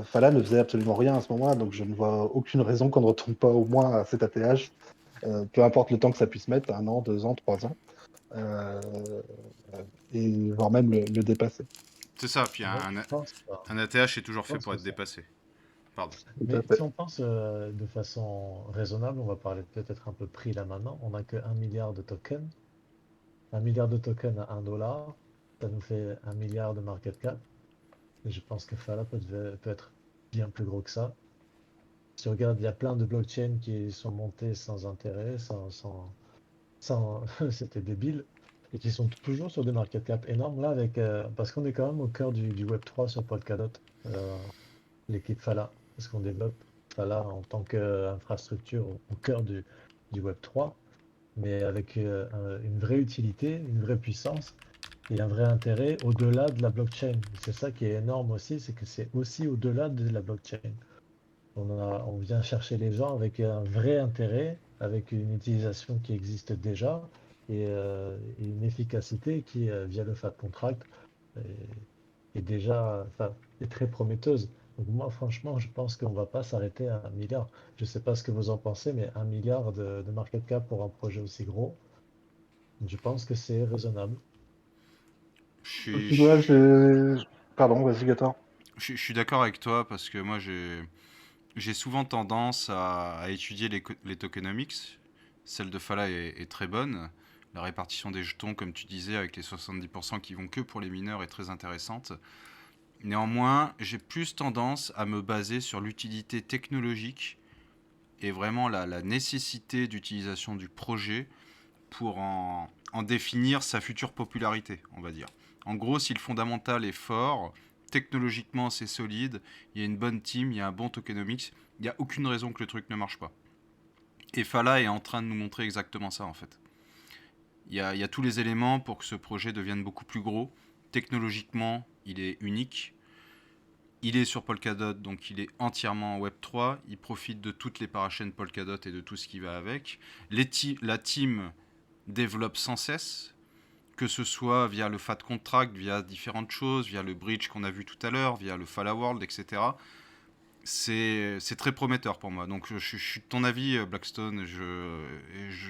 Fala ne faisait absolument rien à ce moment-là, donc je ne vois aucune raison qu'on ne retourne pas au moins à cet ATH, peu importe le temps que ça puisse mettre, 1 an, 2 ans, 3 ans, euh, et voire même le dépasser. C'est ça, puis Moi, je pense pas. un ATH est toujours Je fait pense pour que être ça. dépassé. Pardon. Tout à Mais si fait. on pense de façon raisonnable, on va parler peut-être un peu prix là maintenant. On n'a que 1 milliard de tokens. 1 milliard de tokens à 1 dollar, ça nous fait 1 milliard de market cap. Et je pense que Fala peut être bien plus gros que ça. Si tu regardes, il y a plein de blockchains qui sont montés sans intérêt, c'était débile, et qui sont toujours sur des market cap énormes là parce qu'on est quand même au cœur du Web3 sur Polkadot, euh, l'équipe Fala, parce qu'on développe Fala en tant qu'infrastructure au cœur du Web3, mais avec une vraie utilité, une vraie puissance et un vrai intérêt au-delà de la blockchain. C'est ça qui est énorme aussi, c'est que c'est aussi au-delà de la blockchain. On vient chercher les gens avec un vrai intérêt, avec une utilisation qui existe déjà et une efficacité qui, via le fat contract, est déjà, enfin, est très prometteuse. Donc moi, franchement, je pense qu'on va pas s'arrêter à 1 milliard. Je sais pas ce que vous en pensez, mais 1 milliard de market cap pour un projet aussi gros, je pense que c'est raisonnable. Je suis, je, Ouais, pardon, vas-y, Gaëtan. je suis d'accord avec toi parce que moi j'ai souvent tendance à étudier les tokenomics. Celle de Fala est très bonne. La répartition des jetons, comme tu disais, avec les 70% qui vont que pour les mineurs, est très intéressante. Néanmoins, j'ai plus tendance à me baser sur l'utilité technologique et vraiment la nécessité d'utilisation du projet pour en définir sa future popularité, on va dire. En gros, si le fondamental est fort, technologiquement c'est solide, il y a une bonne team, il y a un bon tokenomics, il n'y a aucune raison que le truc ne marche pas. Et Fala est en train de nous montrer exactement ça en fait. Il y a tous les éléments pour que ce projet devienne beaucoup plus gros. Technologiquement, il est unique. Il est sur Polkadot, donc il est entièrement en Web3. Il profite de toutes les parachaînes Polkadot et de tout ce qui va avec. La team développe sans cesse, que ce soit via le Fat Contract, via différentes choses, via le bridge qu'on a vu tout à l'heure, via le Fala World, etc. C'est très prometteur pour moi. Donc je suis de ton avis, Blackstone,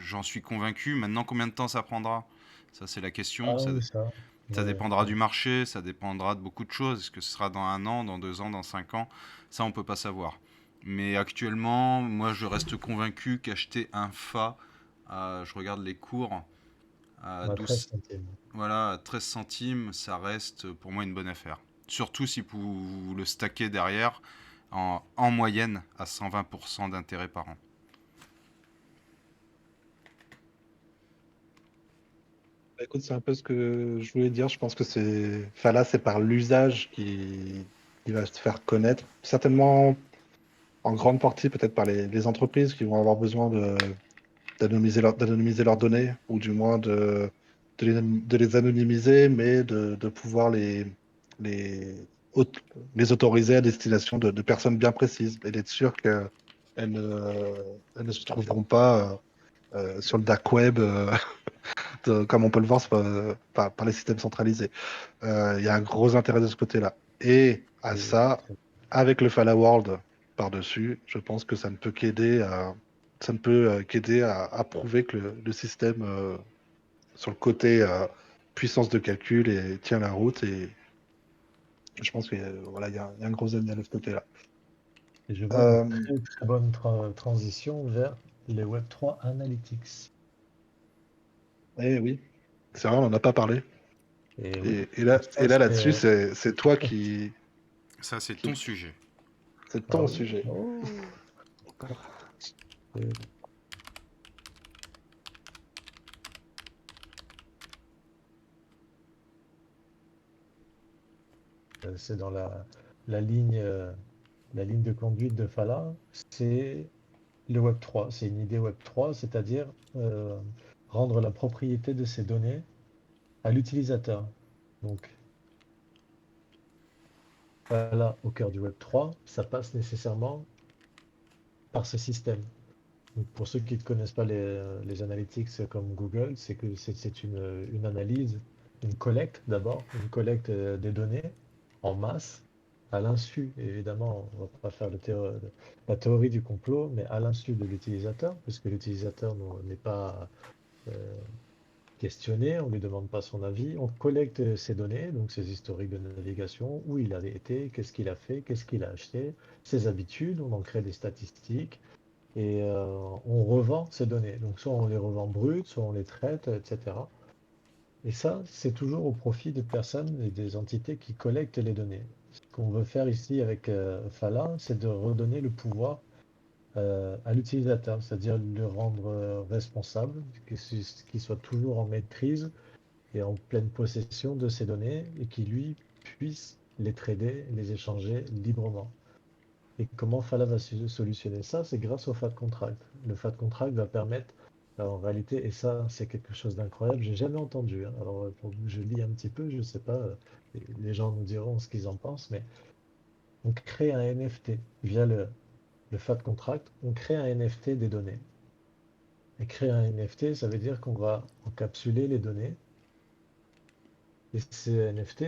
j'en suis convaincu. Maintenant, combien de temps ça prendra? Ça, c'est la question. Ah oui, ça. Ça Ouais, dépendra ouais. du marché, ça dépendra de beaucoup de choses. Est-ce que ce sera dans 1 an, dans 2 ans, dans 5 ans? Ça, on peut pas savoir. Mais actuellement, moi, je reste convaincu qu'acheter un FA, je regarde les cours, à À 13 12, centimes. voilà, à 13 centimes, ça reste pour moi une bonne affaire. Surtout si vous le stackez derrière en moyenne à 120% d'intérêt par an. Bah, écoute, c'est un peu ce que je voulais dire. Je pense que Enfin, là, c'est par l'usage qui va se faire connaître. Certainement, en grande partie, peut-être par les entreprises qui vont avoir besoin d'anonymiser leurs données, ou du moins de les anonymiser, mais de pouvoir les, aut- les autoriser à destination de personnes bien précises et d'être sûr qu'elles elles ne se trouveront pas sur le dark web, comme on peut le voir par les systèmes centralisés. Il y a un gros intérêt de ce côté-là. Et à C'est ça, très avec le Fala World. par-dessus, je pense que ça ne peut qu'aider à prouver que le système sur le côté puissance de calcul et tient la route. Et je pense qu'il y a, voilà, il y a un gros avenir de ce côté-là. Et je vois une Euh, très très bonne transition vers les Web3 Analytics. eh oui, c'est vrai, on n'en a pas parlé. Et oui, Et là, ça là-dessus, c'est... c'est toi Ça, c'est ton qui- sujet. c'est Ah ton oui. sujet. Oh. Et c'est dans la ligne, la ligne de conduite de Fala, c'est le Web3. C'est une idée Web3, c'est-à-dire euh, rendre la propriété de ces données à l'utilisateur. Donc, Fala au cœur du Web3, ça passe nécessairement par ce système. Donc, pour ceux qui ne connaissent pas les analytics comme Google, c'est que c'est une analyse, une collecte d'abord, une collecte des données en masse, à l'insu, évidemment, on ne va pas faire la théorie du complot, mais à l'insu de l'utilisateur, puisque l'utilisateur n'est pas euh, questionné, on ne lui demande pas son avis, on collecte ces données, donc ses historiques de navigation, où il avait été, qu'est-ce qu'il a fait, qu'est-ce qu'il a acheté, ses habitudes, on en crée des statistiques et on revend ces données. Donc soit on les revend brutes, soit on les traite, etc. Et ça, c'est toujours au profit des personnes et des entités qui collectent les données. Ce qu'on veut faire ici avec Fala, c'est de redonner le pouvoir à l'utilisateur, c'est-à-dire le rendre responsable, qu'il soit toujours en maîtrise et en pleine possession de ces données et qu'il lui puisse les trader, les échanger librement. Et comment Fala va solutionner ça? C'est grâce au FAT contract. Le FAT contract va permettre, en réalité, et ça, c'est quelque chose d'incroyable, j'ai jamais entendu, hein. Alors, je lis un petit peu, je sais pas, les gens nous diront ce qu'ils en pensent, mais on crée un NFT via le FAT contract, on crée un NFT des données. Et créer un NFT, ça veut dire qu'on va encapsuler les données. Et ces NFT,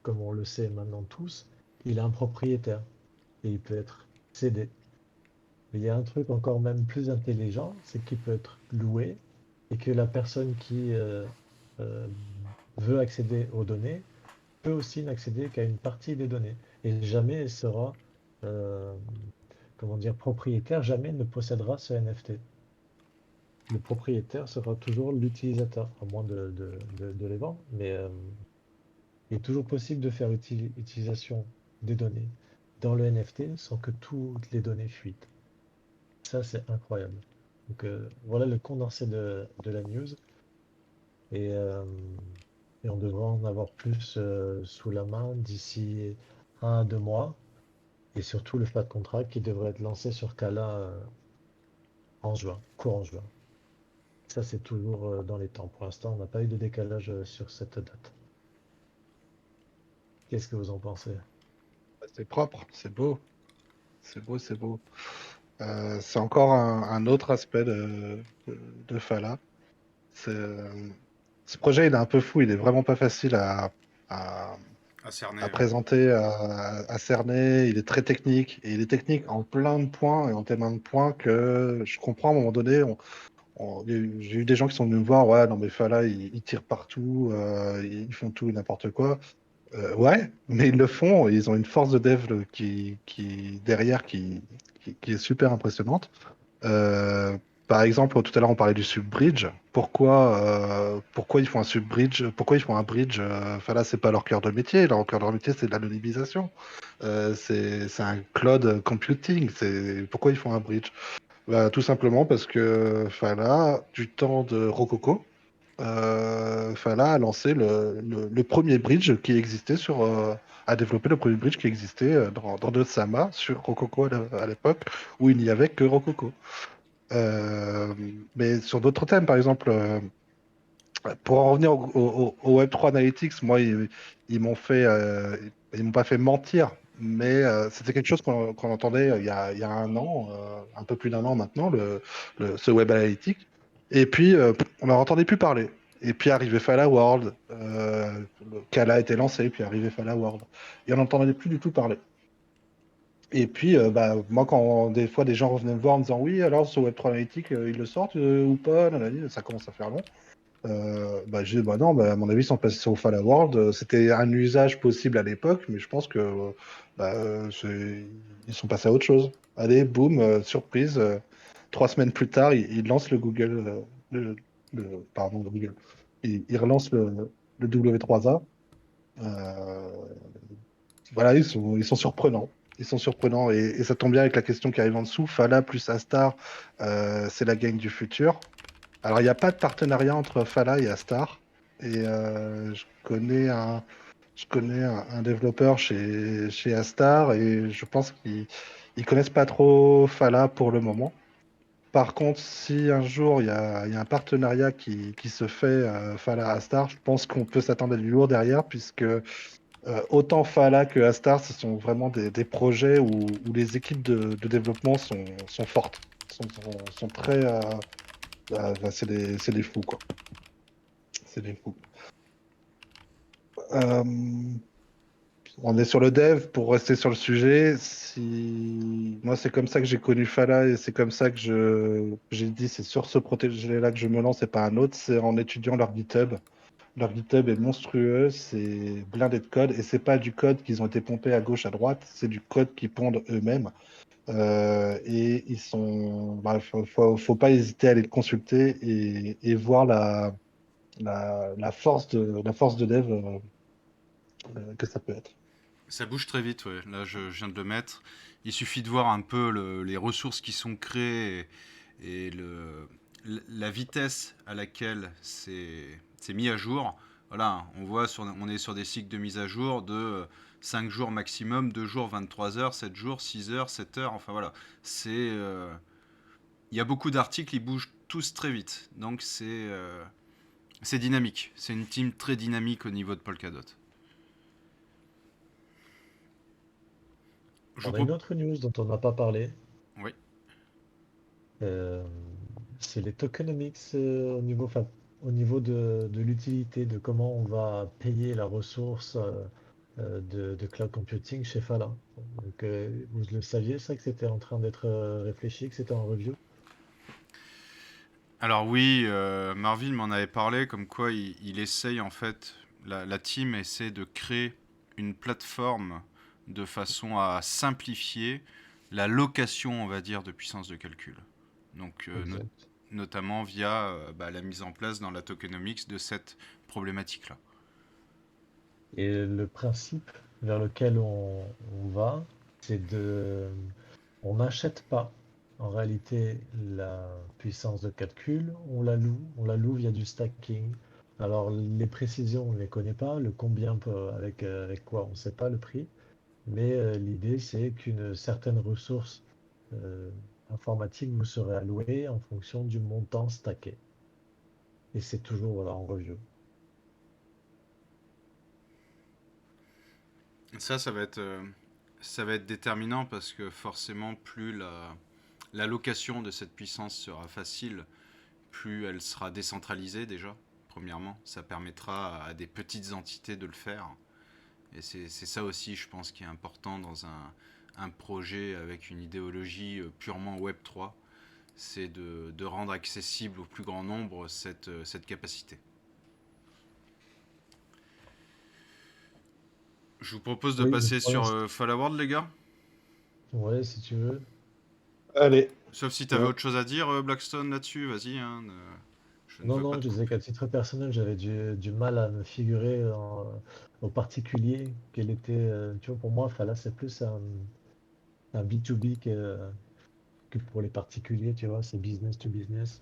comme on le sait maintenant tous, il a un propriétaire et il peut être cédé. Mais il y a un truc encore même plus intelligent, c'est qu'il peut être loué et que la personne qui euh, veut accéder aux données peut aussi n'accéder qu'à une partie des données. Et jamais elle sera, euh, comment dire, propriétaire, jamais ne possédera ce NFT. Le propriétaire sera toujours l'utilisateur, à moins de les vendre, mais il est toujours possible de faire utilisation des données dans le NFT sans que toutes les données fuitent. Ça, c'est incroyable. Donc, voilà le condensé de la news. Et, euh, et on devrait en avoir plus sous la main d'ici 1 à 2 mois. Et surtout le FAT contract qui devrait être lancé sur Kala en juin, courant juin. Ça, c'est toujours dans les temps. Pour l'instant, on n'a pas eu de décalage sur cette date. Qu'est-ce que vous en pensez? C'est propre, c'est beau, c'est beau, c'est beau. C'est encore un autre aspect de Fala. Ce projet, il est un peu fou, il est vraiment pas facile à, À cerner, à ouais. présenter, à cerner. Il est très technique, et il est technique en plein de points et en tellement de points que je comprends à un moment donné. J'ai eu des gens qui sont venus me voir, ouais, non mais Fala, ils tirent partout, ils font tout et n'importe quoi. Ouais, mais ils le font, et ils ont une force de dev derrière qui est super impressionnante. Euh, Par exemple, tout à l'heure, on parlait du sub-bridge. Pourquoi ils font un sub-bridge? Pourquoi ils font un bridge? Enfin là, c'est pas leur cœur de métier. Leur cœur de métier, c'est de l'anonymisation. C'est un cloud computing. Pourquoi ils font un bridge? Bah, tout simplement parce que Fala, du temps de Rococo, Fala a lancé le premier bridge qui existait a développé le premier bridge qui existait dans de Sama sur Rococo à l'époque, où il n'y avait que Rococo. Euh, mais sur d'autres thèmes, par exemple, pour en revenir au Web3 Analytics, moi, ils m'ont pas fait mentir, mais c'était quelque chose qu'on entendait il y a 1 an, un peu plus d'1 an maintenant, ce Web Analytics. Et puis, on n'en entendait plus parler. Et puis arrivait Fala World, Kala a été lancé, puis arrivait Fala World. Et on n'entendait plus du tout parler. Et puis, moi, quand des fois des gens revenaient me voir en me disant oui, alors sur Web3 Analytics, ils le sortent ou pas, nanani, ça commence à faire long. J'ai dit, bah non, à mon avis, ils sont passés sur Fall World. C'était un usage possible à l'époque, mais je pense que ils sont passés à autre chose. Allez, boum, surprise. 3 semaines plus tard, ils lancent le Google, pardon, le Google. Ils relancent le W3A. Euh, voilà, ils sont surprenants. Ils sont surprenants et ça tombe bien avec la question qui arrive en dessous. Fala plus Astar, c'est la gang du futur. Alors, il n'y a pas de partenariat entre Fala et Astar. Et je connais un développeur chez Astar et je pense qu'ils ne connaissent pas trop Fala pour le moment. Par contre, si un jour il y a un partenariat qui se fait Fala Astar, je pense qu'on peut s'attendre à du lourd derrière, puisque autant Fala que Astar, ce sont vraiment des projets où les équipes de développement sont fortes, sont très. C'est des fous, quoi. C'est des fous. Euh, on est sur le dev, pour rester sur le sujet. Moi, c'est comme ça que j'ai connu Fala et c'est comme ça que j'ai dit c'est sur ce projet-là que je me lance et pas un autre. C'est en étudiant leur GitHub. Leur GitHub est monstrueux, c'est blindé de code et c'est pas du code qu'ils ont été pompés à gauche, à droite, c'est du code qu'ils pondent eux-mêmes. Et ils sont, faut pas hésiter à aller le consulter et voir la force de dev que ça peut être. Ça bouge très vite, ouais. Là, je viens de le mettre. Il suffit de voir un peu les ressources qui sont créées et la vitesse à laquelle c'est mis à jour. Voilà, on est sur des cycles de mise à jour de 5 jours maximum, 2 jours, 23 heures, 7 jours, 6 heures, 7 heures. Enfin voilà, il y a beaucoup d'articles, ils bougent tous très vite. Donc c'est dynamique. C'est une team très dynamique au niveau de Polkadot. Je vous On a une propose. autre news dont on n'a pas parlé. Oui. euh, c'est les tokenomics au niveau de l'utilité, de comment on va payer la ressource de cloud computing chez Fala. Donc, vous le saviez, ça, que c'était en train d'être réfléchi, que c'était en review? Alors oui, Marvin m'en avait parlé, comme quoi il essaye en fait, la team essaie de créer une plateforme de façon à simplifier la location, on va dire, de puissance de calcul. Donc Exact. notamment via la mise en place dans la tokenomics de cette problématique-là. Et le principe vers lequel on va, c'est on n'achète pas en réalité la puissance de calcul, on la loue via du stacking. Alors les précisions, on ne les connaît pas, le combien avec quoi, on ne sait pas le prix, mais l'idée c'est qu'une certaine ressource euh, informatique vous serait allouée en fonction du montant stacké. Et c'est toujours voilà, en review. Ça va être déterminant parce que forcément, plus la location de cette puissance sera facile, plus elle sera décentralisée déjà. Premièrement, ça permettra à des petites entités de le faire. Et c'est ça aussi, je pense, qui est important dans un projet avec une idéologie purement Web3, c'est de rendre accessible au plus grand nombre cette capacité. Je vous propose de Oui, mais passer pour sur l'instant, Fallout, les gars. ouais, si tu veux. Allez, Sauf si tu avais ouais. autre chose à dire, Blackstone, là-dessus, vas-y. Hein, je ne Non, veux pas non, te je disais couper. qu'à titre personnel, j'avais du mal à me figurer au particulier quel était, tu vois, pour moi, enfin, là, c'est plus un B2B que pour les particuliers, tu vois, c'est business to business.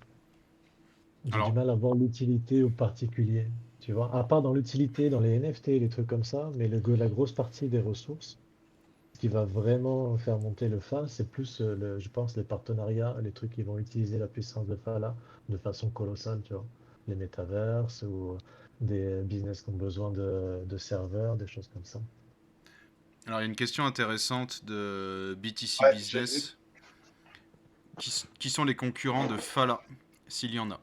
J'ai du Alors, mal à voir l'utilité au particulier, tu vois, à part dans l'utilité, dans les NFT, les trucs comme ça, mais la grosse partie des ressources, ce qui va vraiment faire monter le FA, c'est plus, je pense, les partenariats, les trucs qui vont utiliser la puissance de FA là de façon colossale, tu vois. Les métaverses ou des business qui ont besoin de serveurs, des choses comme ça. il y a une question intéressante de BTC Ouais, j'ai vu. Business. Qui sont les concurrents de Fala, s'il y en a?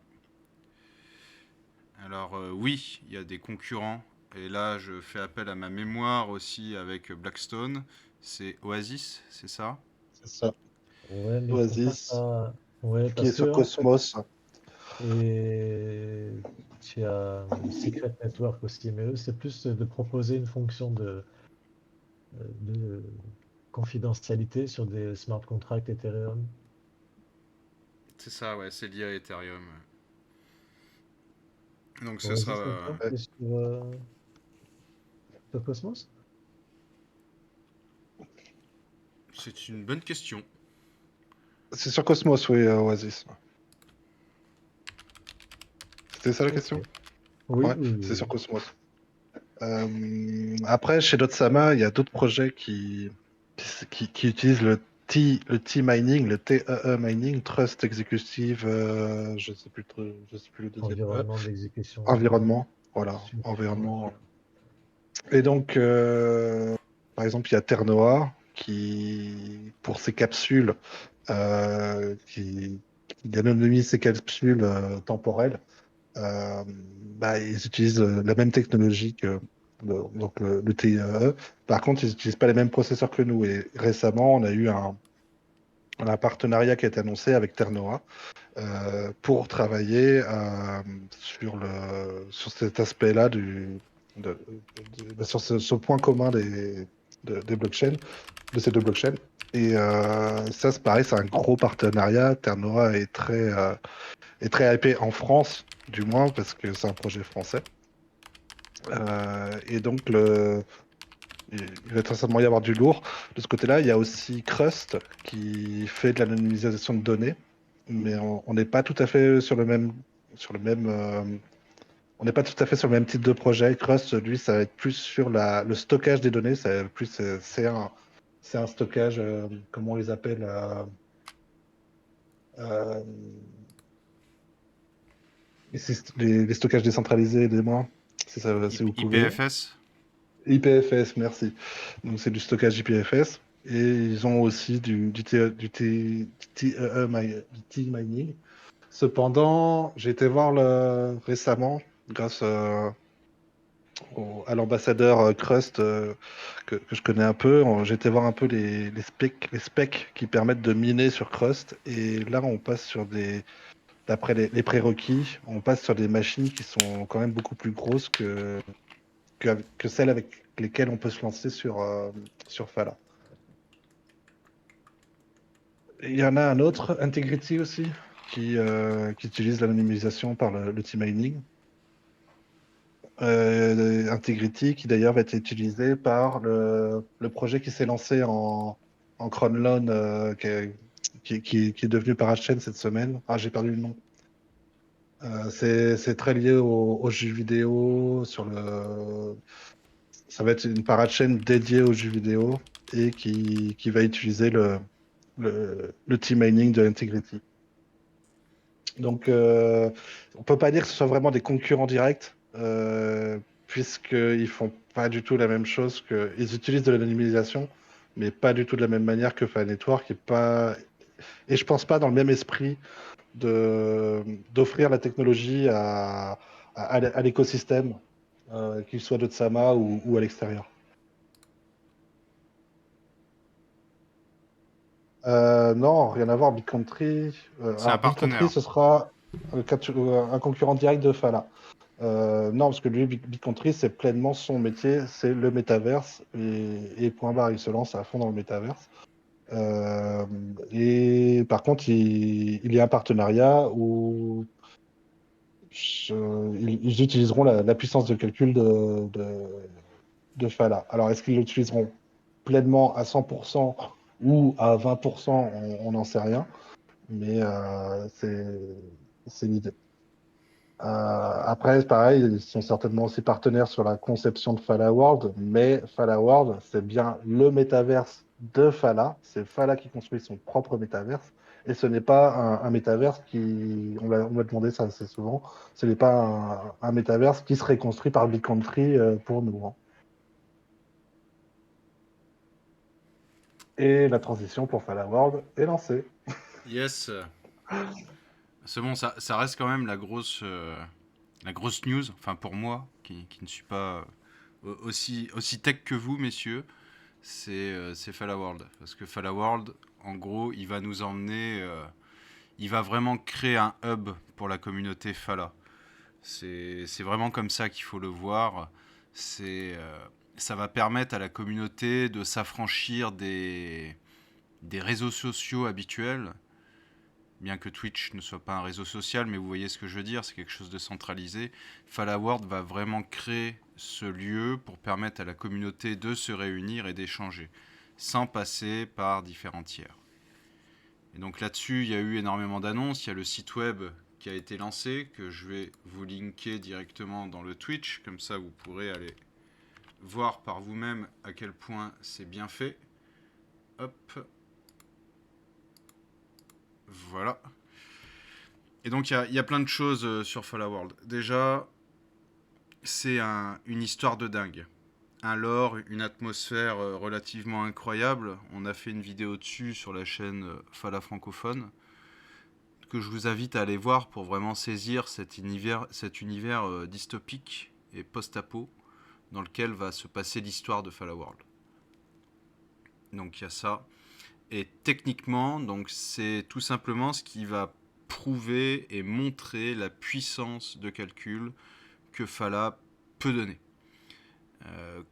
Alors oui, il y a des concurrents et là je fais appel à ma mémoire aussi avec Blackstone, c'est Oasis, c'est ça? C'est ça. Ouais, mais ils font pas Oasis, ça. Ouais, qui est parce sur que en fait, Cosmos. et tu as Secret Network aussi, mais eux, c'est plus de proposer une fonction de confidentialité sur des smart contracts Ethereum. C'est ça, ouais, c'est lié à Ethereum. Donc ce sera... Oasis Network, Ouais. c'est sur Cosmos? c'est une bonne question. C'est sur Cosmos, oui, Oasis. C'était ça la Ok. question? Oui, Ouais, oui, c'est sur oui. Cosmos. Après, chez Dotsama, il y a d'autres projets qui utilisent le T-mining, le TEE mining, Trust Executive, je sais plus le deuxième E, Environnement d'exécution environnement, voilà, simulé, ouais. environnement. Et donc, par exemple, il y a Ternoa qui, pour ses capsules, qui anonymise ses capsules temporelles. Bah, ils utilisent la même technologie que donc le TIE. Par contre, ils n'utilisent pas les mêmes processeurs que nous. Et récemment, on a un partenariat qui a été annoncé avec Ternoa pour travailler sur cet aspect-là sur ce point commun des blockchains, de ces deux blockchains. Et ça, c'est pareil, c'est un gros partenariat. Ternoa est très hypé en France, du moins, parce que c'est un projet français. Et donc, il va très certainement y avoir du lourd. De ce côté-là, il y a aussi Crust qui fait de l'anonymisation de données, mais on n'est pas tout à fait sur le même, on n'est pas tout à fait sur le même type de projet. Crust, lui, ça va être plus sur le stockage des données. Ça va être plus, c'est un stockage, comment on les appelle, euh, les stockages décentralisés, des mois. C'est ça, si vous pouvez. IPFS? IPFS, merci. Donc c'est du stockage IPFS. Et ils ont aussi du T-mining. Cependant, j'ai été voir récemment, grâce à l'ambassadeur Crust que je connais un peu, j'ai été voir un peu les specs qui permettent de miner sur Crust. Et là, on passe d'après les prérequis, on passe sur des machines qui sont quand même beaucoup plus grosses que celles avec lesquelles on peut se lancer sur Fala. Et il y en a un autre, Integrity aussi, qui utilise l'anonymisation par le T-mining. Integrity qui d'ailleurs va être utilisé par le projet qui s'est lancé en Cronlon, qui est devenu Parachain cette semaine. Ah, j'ai perdu le nom. C'est très lié aux jeux vidéo, ça va être une parachain dédiée aux jeux vidéo et qui va utiliser le T-mining de Integrity. Donc, on peut pas dire que ce soit vraiment des concurrents directs, puisqu'ils font pas du tout la même chose ils utilisent de l'anonymisation, mais pas du tout de la même manière que File Network, et je pense pas dans le même esprit d'offrir la technologie à l'écosystème, qu'il soit de Tsama ou à l'extérieur. Non, rien à voir. BitCountry, C'est un alors BitCountry, partenaire. ce sera un concurrent direct de Fala. Non, parce que lui, BitCountry, c'est pleinement son métier, c'est le métaverse et point barre, il se lance à fond dans le métaverse. Euh, et par contre, il y a un partenariat où ils utiliseront la puissance de calcul de Fala. Alors, est-ce qu'ils l'utiliseront pleinement à 100% ou à 20%, on n'en sait rien, mais c'est l'idée. Après, pareil, ils sont certainement aussi partenaires sur la conception de Fala World, mais Fala World, c'est bien le métaverse de Fala. C'est Fala qui construit son propre métaverse. Et ce n'est pas un métaverse on m'a demandé ça assez souvent, ce n'est pas un métaverse qui serait construit par Big Country pour nous, hein. Et la transition pour Fala World est lancée. Yes. C'est bon, ça reste quand même la grosse news, enfin pour moi, qui ne suis pas aussi tech que vous, messieurs, c'est Fala World. Parce que Fala World, en gros, il va nous emmener, il va vraiment créer un hub pour la communauté Fala. C'est vraiment comme ça qu'il faut le voir. Ça va permettre à la communauté de s'affranchir des réseaux sociaux habituels, bien que Twitch ne soit pas un réseau social, mais vous voyez ce que je veux dire, c'est quelque chose de centralisé. Fala World va vraiment créer ce lieu pour permettre à la communauté de se réunir et d'échanger, sans passer par différents tiers. Et donc là-dessus, il y a eu énormément d'annonces. Il y a le site web qui a été lancé, que je vais vous linker directement dans le Twitch, comme ça vous pourrez aller voir par vous-même à quel point c'est bien fait. Hop. Voilà. Et donc il y a plein de choses sur Fala World. Déjà, c'est une histoire de dingue. Un lore, une atmosphère relativement incroyable. On a fait une vidéo dessus sur la chaîne Fala francophone, que je vous invite à aller voir pour vraiment saisir cet univers dystopique et post-apo dans lequel va se passer l'histoire de Fala World. Donc il y a ça. Et techniquement, donc c'est tout simplement ce qui va prouver et montrer la puissance de calcul que Fala peut donner.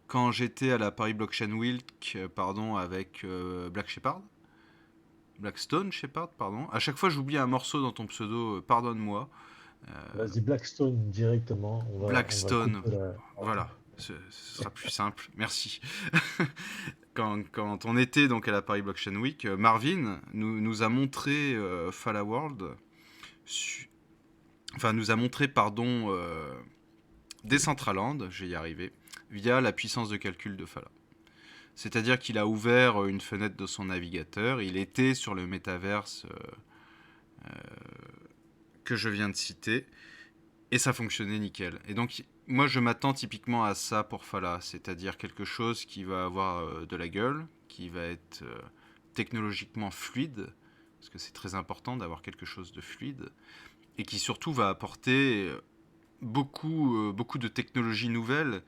Quand j'étais à la Paris Blockchain Week, avec Blackstone Shepard, pardon. À chaque fois, j'oublie un morceau dans ton pseudo, pardonne-moi. Vas-y, Blackstone directement. Blackstone, couper voilà, ce sera plus simple, merci. Quand on était donc à la Paris Blockchain Week, Marvin nous a montré Fala World, nous a montré, Decentraland, je vais y arriver, via la puissance de calcul de Fala. C'est-à-dire qu'il a ouvert une fenêtre de son navigateur, il était sur le métaverse que je viens de citer, et ça fonctionnait nickel. Et donc, moi, je m'attends typiquement à ça pour Fala, c'est-à-dire quelque chose qui va avoir de la gueule, qui va être technologiquement fluide, parce que c'est très important d'avoir quelque chose de fluide, et qui surtout va apporter beaucoup de technologies nouvelles,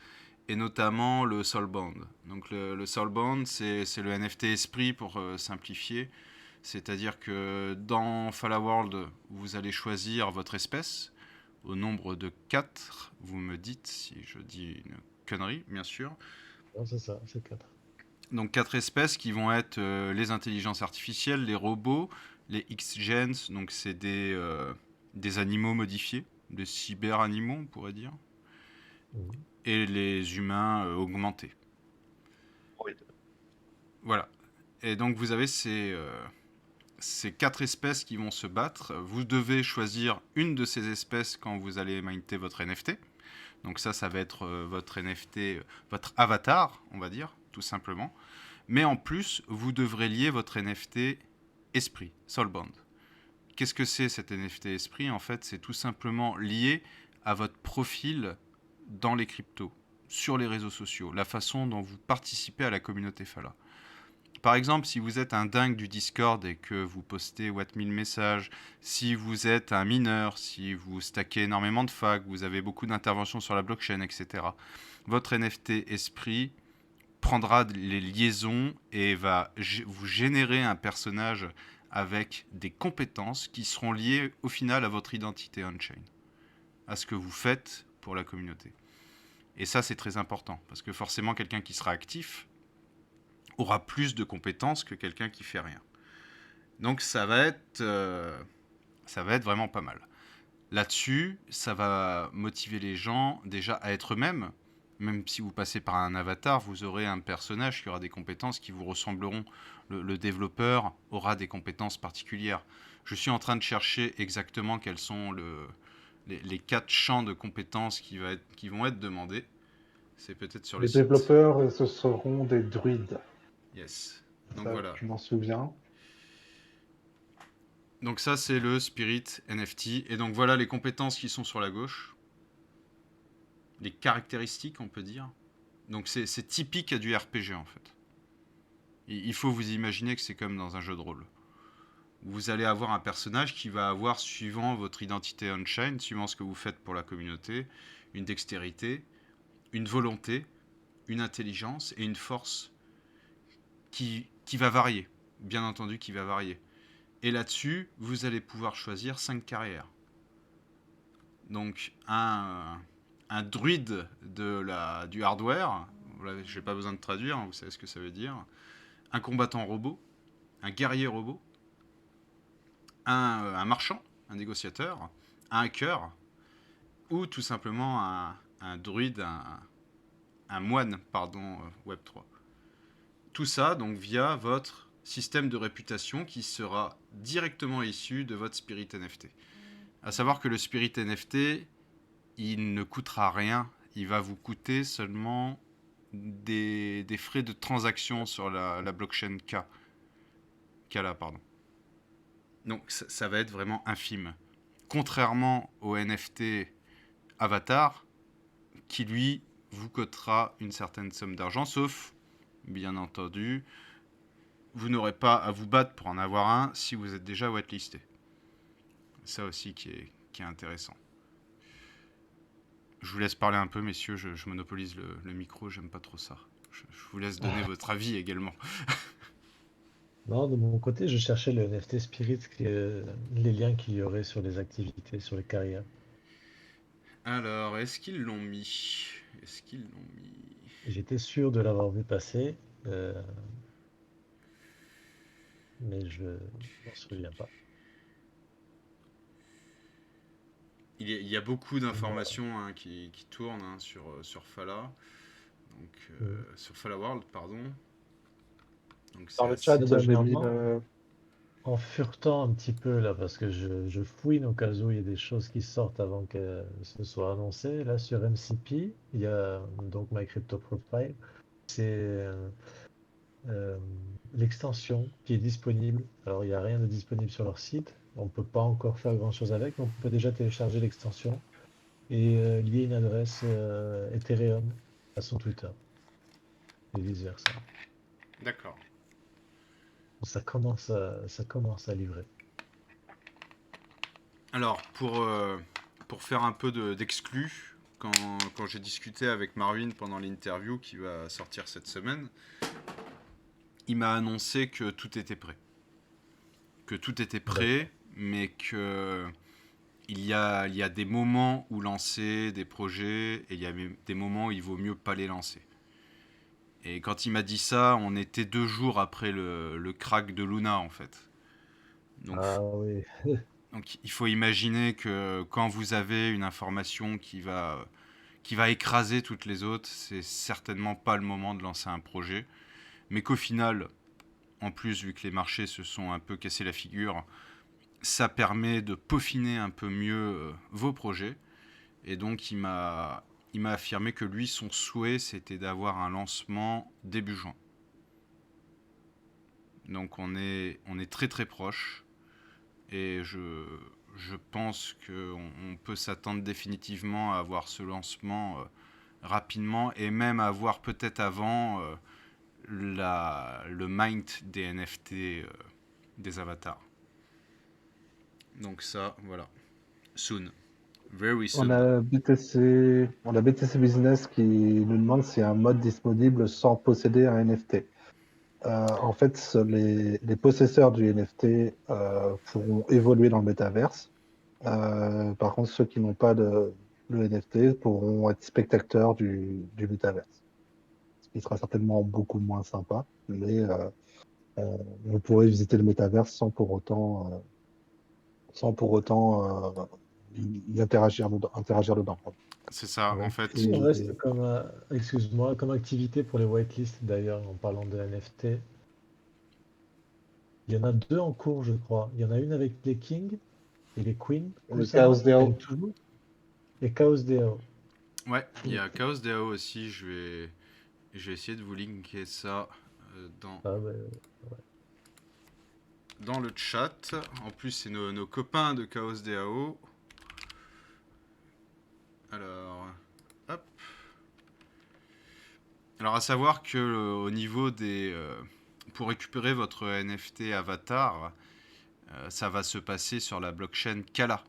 et notamment le Soulbound. Donc le Soulbound, c'est le NFT Esprit pour simplifier. C'est-à-dire que dans Fala World, vous allez choisir votre espèce au nombre de 4. Vous me dites si je dis une connerie, bien sûr. Non, c'est ça, c'est 4. Donc 4 espèces qui vont être les intelligences artificielles, les robots, les X-Gens, donc c'est des animaux modifiés, des cyber-animaux on pourrait dire, et les humains augmentés. Oui. Voilà. Et donc vous avez ces 4 espèces qui vont se battre. Vous devez choisir une de ces espèces quand vous allez minter votre NFT. Donc ça va être votre NFT, votre avatar, on va dire, tout simplement. Mais en plus, vous devrez lier votre NFT Esprit, Soulbound. Qu'est-ce que c'est cet NFT Esprit? En fait, c'est tout simplement lié à votre profil dans les cryptos, sur les réseaux sociaux, la façon dont vous participez à la communauté Fala. Par exemple, si vous êtes un dingue du Discord et que vous postez Watt 1000 messages, si vous êtes un mineur, si vous stackez énormément de FAQ, vous avez beaucoup d'interventions sur la blockchain, etc., votre NFT Esprit prendra les liaisons et va vous générer un personnage avec des compétences qui seront liées au final à votre identité on-chain, à ce que vous faites pour la communauté. Et ça, c'est très important, parce que forcément, quelqu'un qui sera actif aura plus de compétences que quelqu'un qui fait rien. Donc ça va être vraiment pas mal. Là-dessus, ça va motiver les gens déjà à être eux-mêmes. Même si vous passez par un avatar, vous aurez un personnage qui aura des compétences qui vous ressembleront. Le développeur aura des compétences particulières. Je suis en train de chercher exactement quels sont les 4 champs de compétences qui vont être demandés. C'est peut-être sur le Les site. développeurs, ce seront des druides. Yes. Donc Ça, voilà. je m'en souviens. Donc ça, c'est le Spirit NFT. Et donc voilà les compétences qui sont sur la gauche. Les caractéristiques, on peut dire. Donc c'est typique à du RPG, en fait. Il faut vous imaginer que c'est comme dans un jeu de rôle. Vous allez avoir un personnage qui va avoir, suivant votre identité on-chain, suivant ce que vous faites pour la communauté, une dextérité, une volonté, une intelligence et une force qui va varier. Bien entendu, qui va varier. Et là-dessus, vous allez pouvoir choisir 5 carrières. Donc, un druide du hardware, je n'ai pas besoin de traduire, hein, vous savez ce que ça veut dire. Un combattant robot, un guerrier robot, un marchand, un négociateur, un hacker, ou tout simplement un druide, un moine, pardon, Web3. Tout ça, donc, via votre système de réputation qui sera directement issu de votre Spirit NFT. À savoir que le Spirit NFT, il ne coûtera rien. Il va vous coûter seulement des frais de transaction sur la blockchain Kala, pardon. Donc ça va être vraiment infime. Contrairement au NFT Avatar, qui lui vous coûtera une certaine somme d'argent, sauf, bien entendu, vous n'aurez pas à vous battre pour en avoir un si vous êtes déjà whitelisté. Ça aussi qui est intéressant. Je vous laisse parler un peu, messieurs, je monopolise le micro, j'aime pas trop ça. Je vous laisse donner votre avis également. Non, de mon côté, je cherchais le NFT Spirit, les liens qu'il y aurait sur les activités, sur les carrières. Alors, est-ce qu'ils l'ont mis? Est-ce qu'ils l'ont mis? J'étais sûr de l'avoir vu passer, mais je m'en souviens pas. Il y a beaucoup Voilà. d'informations hein, qui tournent hein, sur Fala. Donc, Mm. sur Fala World, pardon. Donc Dans c'est le assez... chat, j'ai mis Dernièrement, le. en furetant un petit peu là, parce que je fouine au cas où il y a des choses qui sortent avant que ce soit annoncé. Là, sur MCP, il y a donc My Crypto Profile. C'est euh, l'extension qui est disponible. Alors, il n'y a rien de disponible sur leur site. On ne peut pas encore faire grand-chose avec, mais on peut déjà télécharger l'extension et lier une adresse Ethereum à son Twitter et vice-versa. D'accord. Ça commence à livrer. Alors, pour faire un peu d'exclus, quand j'ai discuté avec Marvin pendant l'interview qui va sortir cette semaine, il m'a annoncé que tout était prêt. Que tout était D'accord. prêt, mais que il y a des moments où lancer des projets et il y a des moments où il vaut mieux pas les lancer. Et quand il m'a dit ça, on était 2 jours après le crack de Luna en fait. Donc, Ah oui. donc il faut imaginer que quand vous avez une information qui va écraser toutes les autres, c'est certainement pas le moment de lancer un projet. Mais qu'au final, en plus, vu que les marchés se sont un peu cassés la figure, ça permet de peaufiner un peu mieux vos projets. Et donc, il m'a affirmé que lui, son souhait, c'était d'avoir un lancement début juin. Donc, on est très très proche. Et je pense qu'on peut s'attendre définitivement à avoir ce lancement rapidement et même à avoir peut-être avant le mint des NFT des avatars. Donc ça, voilà. Soon. Very soon. On a BTC Business qui nous demande s'il y a un mode disponible sans posséder un NFT. En fait, les possesseurs du NFT pourront évoluer dans le métaverse. Par contre, ceux qui n'ont pas le NFT pourront être spectateurs du métaverse. Ce qui sera certainement beaucoup moins sympa, mais vous pourrez visiter le métaverse sans pour autant interagir dedans. C'est ça, en Ouais. fait. Qu'est-ce qu'il Et reste comme, excuse-moi, comme activité pour les whitelists d'ailleurs, en parlant de NFT? Il y en a deux en cours, je crois. Il y en a une avec les Kings et les Queens le Chaos récemment, qui traînent DAO. toujours, et Chaos DAO. Ouais, il y a Chaos DAO aussi. Je vais essayer de vous linker ça Ah ouais, dans le chat. En plus, c'est nos copains de Chaos DAO. Alors, hop. Alors, à savoir que au niveau pour récupérer votre NFT avatar, ça va se passer sur la blockchain Kala.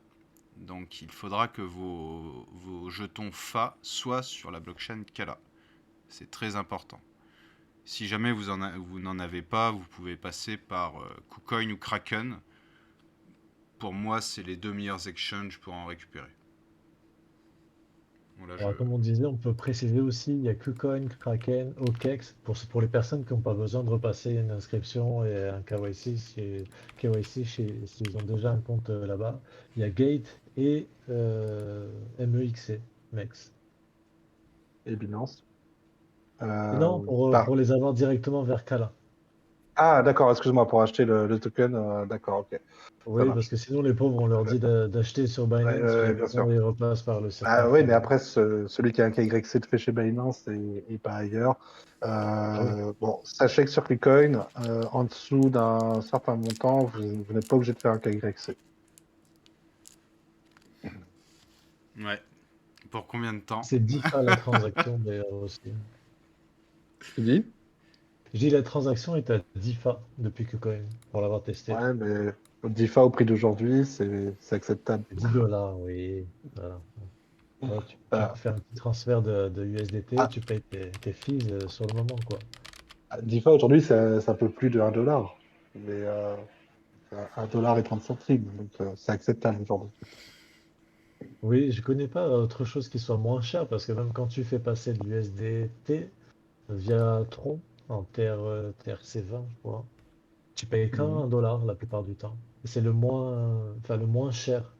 Donc, il faudra que vos jetons FA soient sur la blockchain Kala. C'est très important. Si jamais vous n'en avez pas, vous pouvez passer par KuCoin ou Kraken. Pour moi, c'est les deux meilleurs exchanges pour en récupérer. Bon, là, Alors, comme on disait, on peut préciser aussi, il y a KuCoin, Kraken, OKEx, pour les personnes qui n'ont pas besoin de repasser une inscription et un KYC, s'ils ont déjà un compte là-bas. Il y a Gate et MEXC, MEX. Et Binance. Non, Par- pour les avoir directement vers Kala. Ah, d'accord, excuse-moi, pour acheter le token, d'accord, ok, ça Oui, parce marche. que sinon, les pauvres, on leur dit d'acheter sur Ouais, Binance, ouais, bien sûr. finalement, ils repassent par le circuit Ah oui, mais privé. après, celui qui a un KYC de fait chez Binance et pas ailleurs. Ah oui. Bon, sachez que sur KuCoin, en dessous d'un certain montant, vous n'êtes pas obligé de faire un KYC. ouais. Pour combien de temps? C'est 10 fois la transaction, d'ailleurs, aussi. Tu dis? Je dis la transaction est à 10 fois depuis KuCoin, pour l'avoir testé. Ouais, mais 10 fois au prix d'aujourd'hui, c'est acceptable. 10 $, oui. Voilà. Ouais, tu Euh, fais un petit transfert de USDT, ah, tu payes tes fees sur le moment, quoi. 10 fois aujourd'hui, c'est un peu plus de 1 $. Mais c'est 1 $ et 30 centimes, donc c'est acceptable aujourd'hui. Oui, je connais pas autre chose qui soit moins cher parce que même quand tu fais passer de l'USDT via Tron en TRC20, je crois, tu payes Mhm. qu'un dollar la plupart du temps. Et c'est enfin, le moins cher,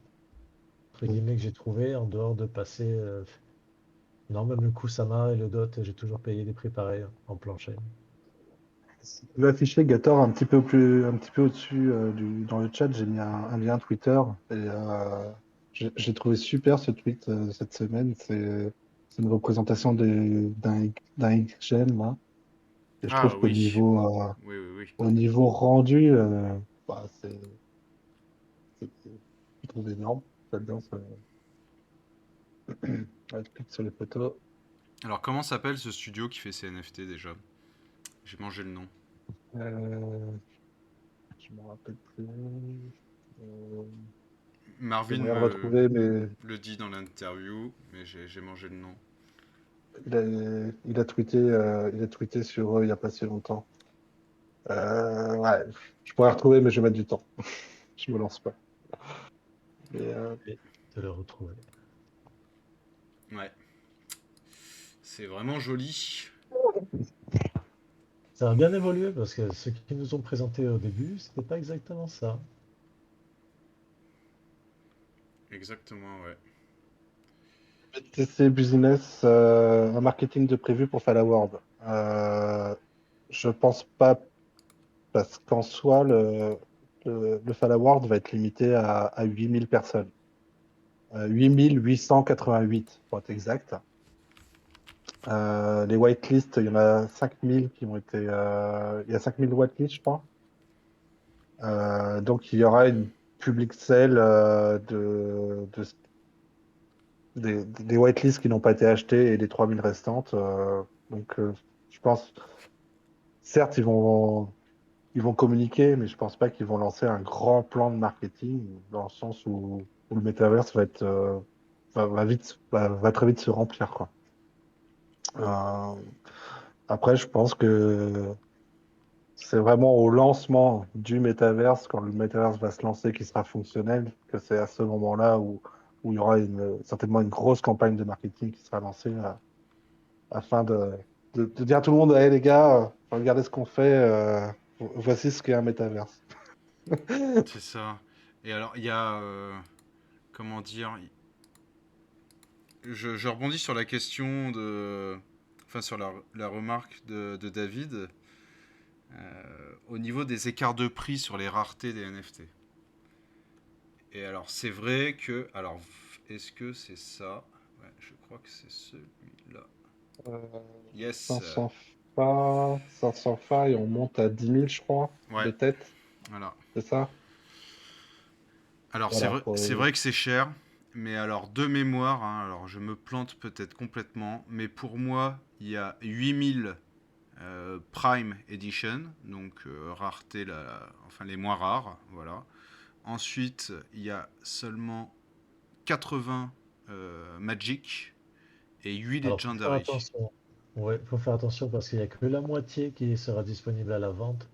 entre guillemets, que j'ai trouvé en dehors de passer. Non, même le Kusama et le DOT, j'ai toujours payé des prix pareils en plancher. Si tu veux afficher Gator un petit peu au-dessus dans le chat, j'ai mis un lien Twitter et j'ai trouvé super ce tweet cette semaine. C'est une représentation d'un X-Gen là. Et je Ah trouve oui. Oui, oui, oui. au niveau rendu, bah, je trouve énorme. J'adore ça. Ouais, je clique sur les photos. Alors, comment s'appelle ce studio qui fait ces NFT déjà? J'ai mangé le nom. Euh, je me rappelle plus. Euh, j'ai Marvin moyen de retrouver, mais le dit dans l'interview, mais j'ai mangé le nom. il a tweeté sur eux il n'y a pas si longtemps. Ouais, je pourrais retrouver, mais je vais mettre du temps. Je me lance pas. Mais, Et de le retrouver. Ouais. C'est vraiment joli. Ça a bien évolué parce que ce qu'ils nous ont présenté au début, c'était pas exactement ça. Exactement, ouais. TC Business, un marketing de prévu pour Fall Award. Je pense pas, parce qu'en soi, le Fall Award va être limité à 8000 personnes. 8888 pour être exact. Les whitelists, il y en a 5000 qui ont été. Il y a 5000 whitelists, je crois. Donc, il y aura une public sale des whitelists qui n'ont pas été achetés et des 3000 restantes. Donc, je pense, certes, ils vont communiquer, mais je pense pas qu'ils vont lancer un grand plan de marketing dans le sens où le metaverse va très vite se remplir, quoi. Euh, Après, je pense que c'est vraiment au lancement du métaverse, quand le métaverse va se lancer, qui sera fonctionnel, que c'est à ce moment-là où il y aura certainement une grosse campagne de marketing qui sera lancée afin de dire à tout le monde, hey, les gars, regardez ce qu'on fait, voici ce qu'est un métaverse. C'est ça. Et alors, il y a. Comment dire? Je rebondis sur la question de. Enfin, sur la remarque de David. Au niveau des écarts de prix sur les raretés des NFT. Et alors, c'est vrai que. Alors, est-ce que c'est ça? Ouais, je crois que c'est celui-là. Euh, Yes. 500 fa, et on monte à 10 000, je crois, de Ouais, tête, voilà. c'est ça? Alors, Voilà. c'est vrai que c'est cher. Mais alors, de mémoire, hein, alors je me plante peut-être complètement, mais pour moi, il y a 8000 Prime Edition, donc rareté, enfin les moins rares, voilà. Ensuite, il y a seulement 80 Magic et 8 Alors, faut faire Legendary. attention. Ouais, faut faire attention parce qu'il y a que la moitié qui sera disponible à la vente.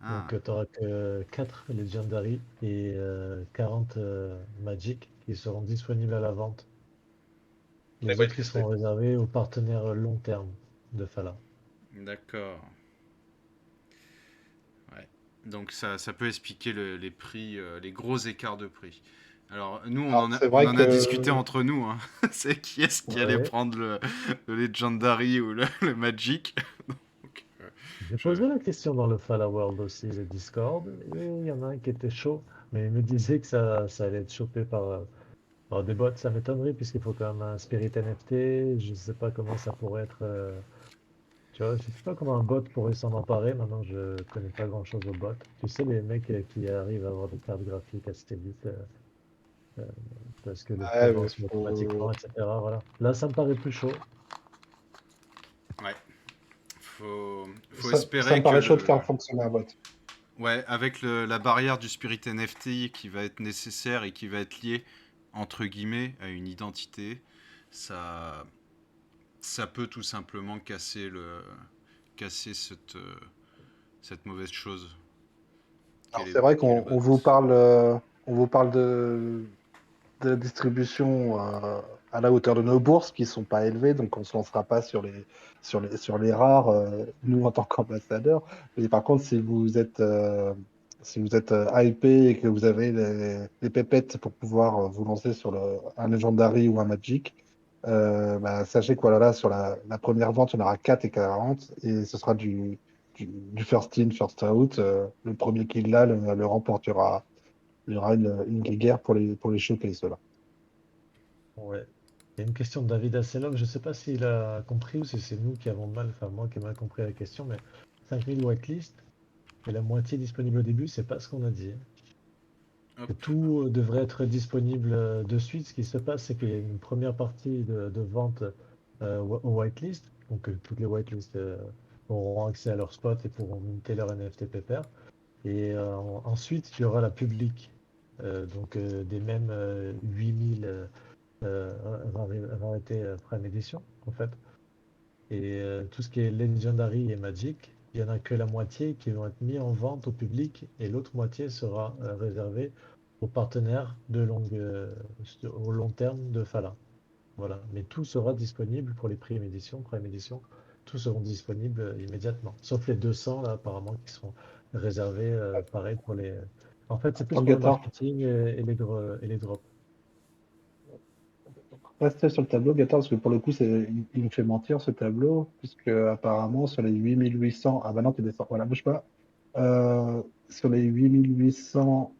Donc, Ah, tu n'auras que 4 Legendary et 40 Magic qui seront disponibles à la vente. Les Les autres qui whitelistés. seront réservés aux partenaires long terme de Fala. d'accord. Ouais. Donc ça peut expliquer les prix, les gros écarts de prix. Alors nous, Alors, c'est on vrai en a discuté que entre nous, hein. C'est qui est-ce qui allait Ouais, prendre le Legendary ou le Magic. Donc, j'ai je... posé la question dans le Fala World aussi, le Discord, et il y en a un qui était chaud, mais il me disait que ça allait être chopé par des bots. Ça m'étonnerait puisqu'il faut quand même un Spirit NFT. Je sais pas comment ça pourrait être. Tu vois, je sais pas comment un bot pourrait s'en emparer. Maintenant, je connais pas grand-chose aux bots. Tu sais, les mecs qui arrivent à avoir des cartes graphiques assez vite euh, parce que le prix ouais, mais avance automatiquement, etc. Voilà. Là, ça me paraît plus chaud. Ouais. Faut ça me espérer que paraît chaud de faire fonctionner un bot. ouais, avec la barrière du Spirit NFT qui va être nécessaire et qui va être liée entre guillemets à une identité, ça, ça peut tout simplement casser cette mauvaise chose Alors c'est vrai qu'est le qu'on bot. on vous parle de la distribution à la hauteur de nos bourses qui sont pas élevées, donc on se lancera pas sur les rares, nous en tant qu'ambassadeurs. Mais par contre, si vous êtes hypé et que vous avez les pépettes pour pouvoir vous lancer sur un Legendary ou un Magic, bah, sachez que voilà, là, sur la première vente, il y en aura 4 et 40 et ce sera du first in, first out. Le premier qui l'a le remportera. Il y aura une guéguerre pour les choper, ceux-là. Ouais. Il y a une question de David Asselov. Je sais pas s'il a compris ou si c'est nous qui avons mal, enfin moi qui ai mal compris la question, mais 5000 whitelist et la moitié disponible au début, c'est pas ce qu'on a dit, hein. Que Hop. tout devrait être disponible de suite. Ce qui se passe, c'est qu'il y a une première partie de vente au whitelist. Donc toutes les whitelists auront accès à leur spot et pourront minter leur NFT Pepper. Et ensuite, il y aura la publique. Donc des mêmes 8000 rarités Prime Edition, en fait. Et tout ce qui est Legendary et Magic, il n'y en a que la moitié qui vont être mis en vente au public et l'autre moitié sera réservée aux partenaires au long terme de Fala. Voilà. Mais tout sera disponible pour les Prime Edition, tous seront disponibles immédiatement. Sauf les 200 là, apparemment, qui seront réservés, pareil pour les. En fait, c'est plus Attends, pour le Gaëtan, marketing et les drops. restez sur le tableau, Gaëtan, parce que pour le coup, il me fait mentir ce tableau, puisque apparemment, sur les 8800, ah bah non, tu descends, voilà, bouge pas. Sur les 8800,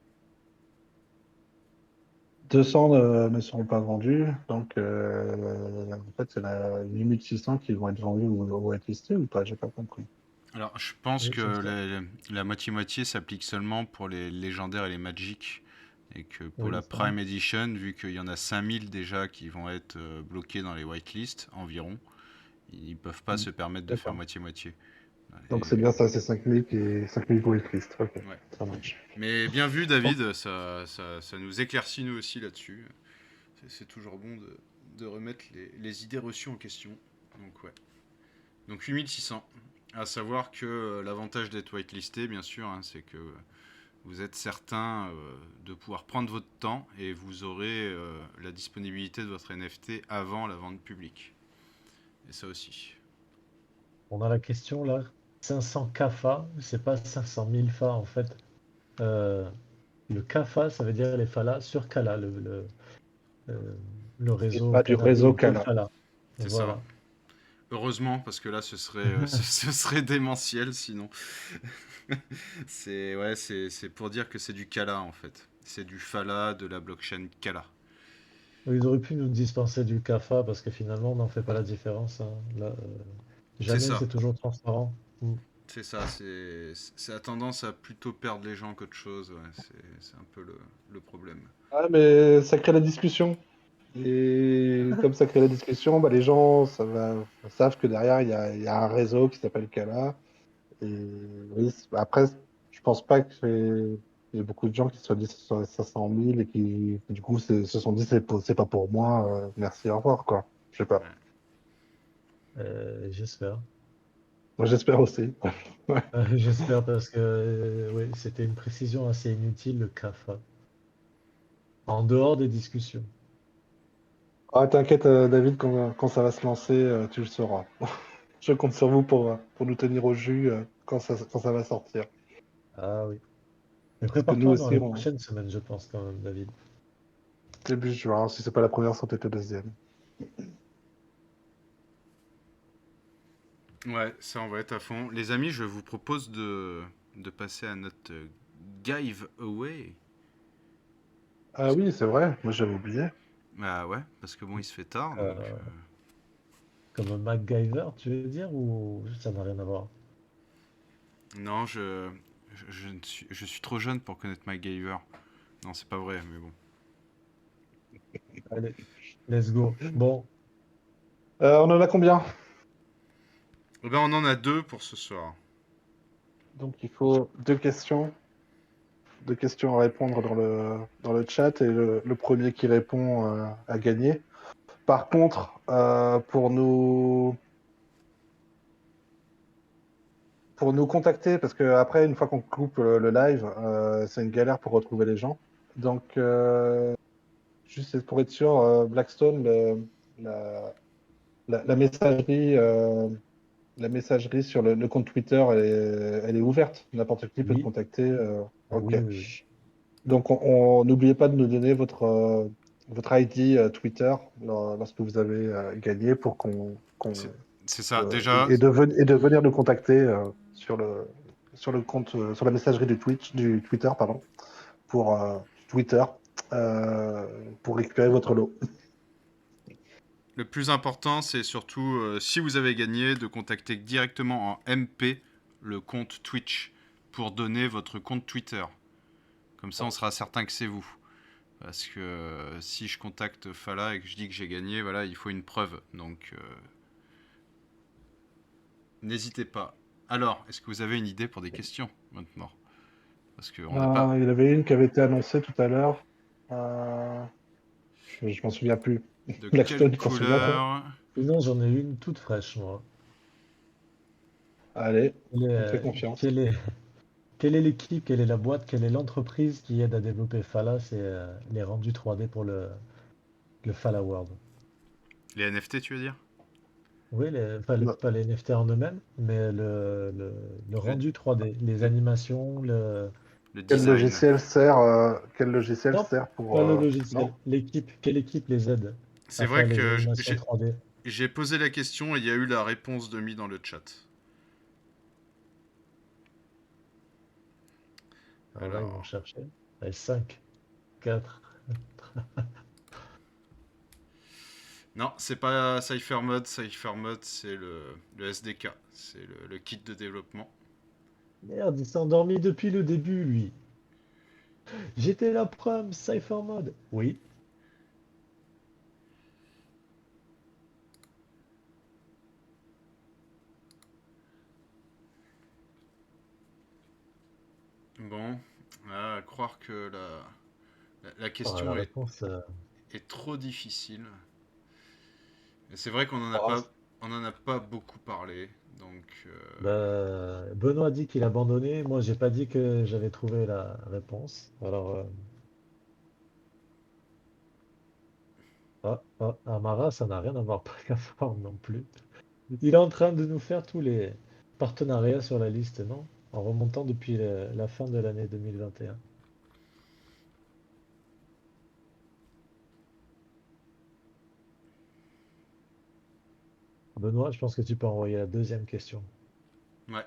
200 ne seront pas vendus, donc en fait, c'est la 8600 qui vont être vendus ou whitelistés ou pas, j'ai pas compris. Alors je pense Oui, que c'est ça. la moitié-moitié s'applique seulement pour les légendaires et les Magic. Et que pour Oui, la ça. Prime Edition, vu qu'il y en a 5000 déjà qui vont être bloqués dans les whitelists environ, ils peuvent pas Hmm. se permettre de faire D'accord. moitié-moitié. Donc c'est Et bien ça, c'est 5000 whitelistes. Ok, ouais. ça marche. Mais bien vu, Bon. David, ça nous éclaircit nous aussi là-dessus. C'est toujours bon de remettre les idées reçues en question. Donc ouais. Donc 8600. À savoir que l'avantage d'être whitelisté, bien sûr, hein, c'est que vous êtes certain de pouvoir prendre votre temps et vous aurez la disponibilité de votre NFT avant la vente publique. Et ça aussi. On a la question là. 500 CAFA, c'est pas 500 000 FA en fait. Euh, le CAFA, ça veut dire les FALA sur Kala, euh, le Et réseau pas du Canary réseau de Cala. Fala. C'est ça. Voilà. Heureusement, parce que là, ce serait démentiel sinon. C'est ouais, c'est pour dire que c'est du Kala en fait. C'est du Fala de la blockchain Kala. Ils auraient pu nous dispenser du CAFA parce que finalement, on n'en fait pas la différence, hein. Là, C'est jamais ça. c'est toujours transparent. Mm. C'est ça. Ça a tendance à plutôt perdre les gens qu'autre chose. Ouais. C'est un peu le problème. Ah, mais ça crée la discussion. Et comme ça crée la discussion, bah, les gens savent que derrière, il y a un réseau qui s'appelle Cala. Et oui, après, je pense pas il y ait beaucoup de gens qui se soient dit sur les 500 000 et qui, du coup, se sont dit c'est pas pour moi, merci, au revoir, quoi. Je sais pas. Ouais. J'espère. Moi, j'espère aussi. Ouais. J'espère parce que oui, c'était une précision assez inutile, le CAFA. En dehors des discussions. Ah, t'inquiète, David, quand ça va se lancer, tu le sauras. Je compte sur vous pour nous tenir au jus quand ça va sortir. Ah oui. Mais Parce que nous prépare-toi dans aussi, les on... prochaines semaines, je pense, quand même, David. début juin, si c'est pas la première, c'est peut-être la deuxième. Ouais, ça on va être à fond. Les amis, je vous propose de passer à notre giveaway. Ah oui, c'est vrai, moi j'avais oublié. Ah ouais, parce que bon, il se fait tard, donc... Euh, Comme un MacGyver, tu veux dire, ou ça n'a rien à voir? Non, je suis trop jeune pour connaître MacGyver. Non, c'est pas vrai, mais bon. Allez, let's go. Bon, On en a combien? Eh ben, on en a deux pour ce soir. Donc il faut deux questions à répondre dans le chat et le premier qui répond a gagné. Par contre, pour nous contacter, parce que après, une fois qu'on coupe le live, c'est une galère pour retrouver les gens. Donc, juste pour être sûr, Blackstone, la, la messagerie sur le compte Twitter, elle est ouverte. N'importe qui peut te oui, contacter. Ok. oui, oui, oui. Donc, n'oubliez pas de nous donner votre ID Twitter lorsque vous avez gagné pour C'est c'est ça. Déjà, et de venir nous contacter sur le compte, sur la messagerie du Twitter, pardon, pour Twitter, euh, pour récupérer votre lot. le plus important, c'est surtout, si vous avez gagné, de contacter directement en MP le compte Twitch pour donner votre compte Twitter. Comme ça, on sera certain que c'est vous. Parce que si je contacte Fala et que je dis que j'ai gagné, voilà, il faut une preuve. Donc, n'hésitez pas. Alors, est-ce que vous avez une idée pour des questions maintenant? Parce qu'on n'a pas Il y en avait une qui avait été annoncée tout à l'heure. Euh, je m'en souviens plus. de quelle Blackstone, tu t'en souviens, toi? couleur. Sinon, j'en ai une toute fraîche, moi. Allez, Quelle est, on te fait euh, confiance. quelle est, quelle est l'équipe, quelle est la boîte, quelle est l'entreprise qui aide à développer Fala? C'est les rendus 3D pour le Fala World. Les NFT, tu veux dire? Oui, Non. pas les NFT en eux-mêmes, mais le le, rendu 3D, les le, animations, le design. Quel logiciel Non, sert pour... pas le non? logiciel. L'équipe, quelle équipe les aide C'est à faire vrai les que animations 3D? j'ai posé la question et il y a eu la réponse de Mi dans le chat. Alors là, ils vont Alors, chercher. Allez, 5, 4. non, c'est pas CypherMod. CypherMod, c'est le SDK, c'est le kit de développement. Merde, il s'est endormi depuis le début, lui. J'étais la prom, Cypher Mode. Oui. Bon, à croire que la Oh, la question réponse. est trop difficile. Et c'est vrai qu'on en a Oh, pas, on en a pas beaucoup parlé, donc Bah, Benoît a dit qu'il abandonnait. Moi, j'ai pas dit que j'avais trouvé la réponse. Alors, Amara, ça n'a rien à voir avec la forme non plus. Il est en train de nous faire tous les partenariats sur la liste, non? En remontant depuis la fin de l'année 2021. Benoît, je pense que tu peux envoyer la deuxième question. ouais.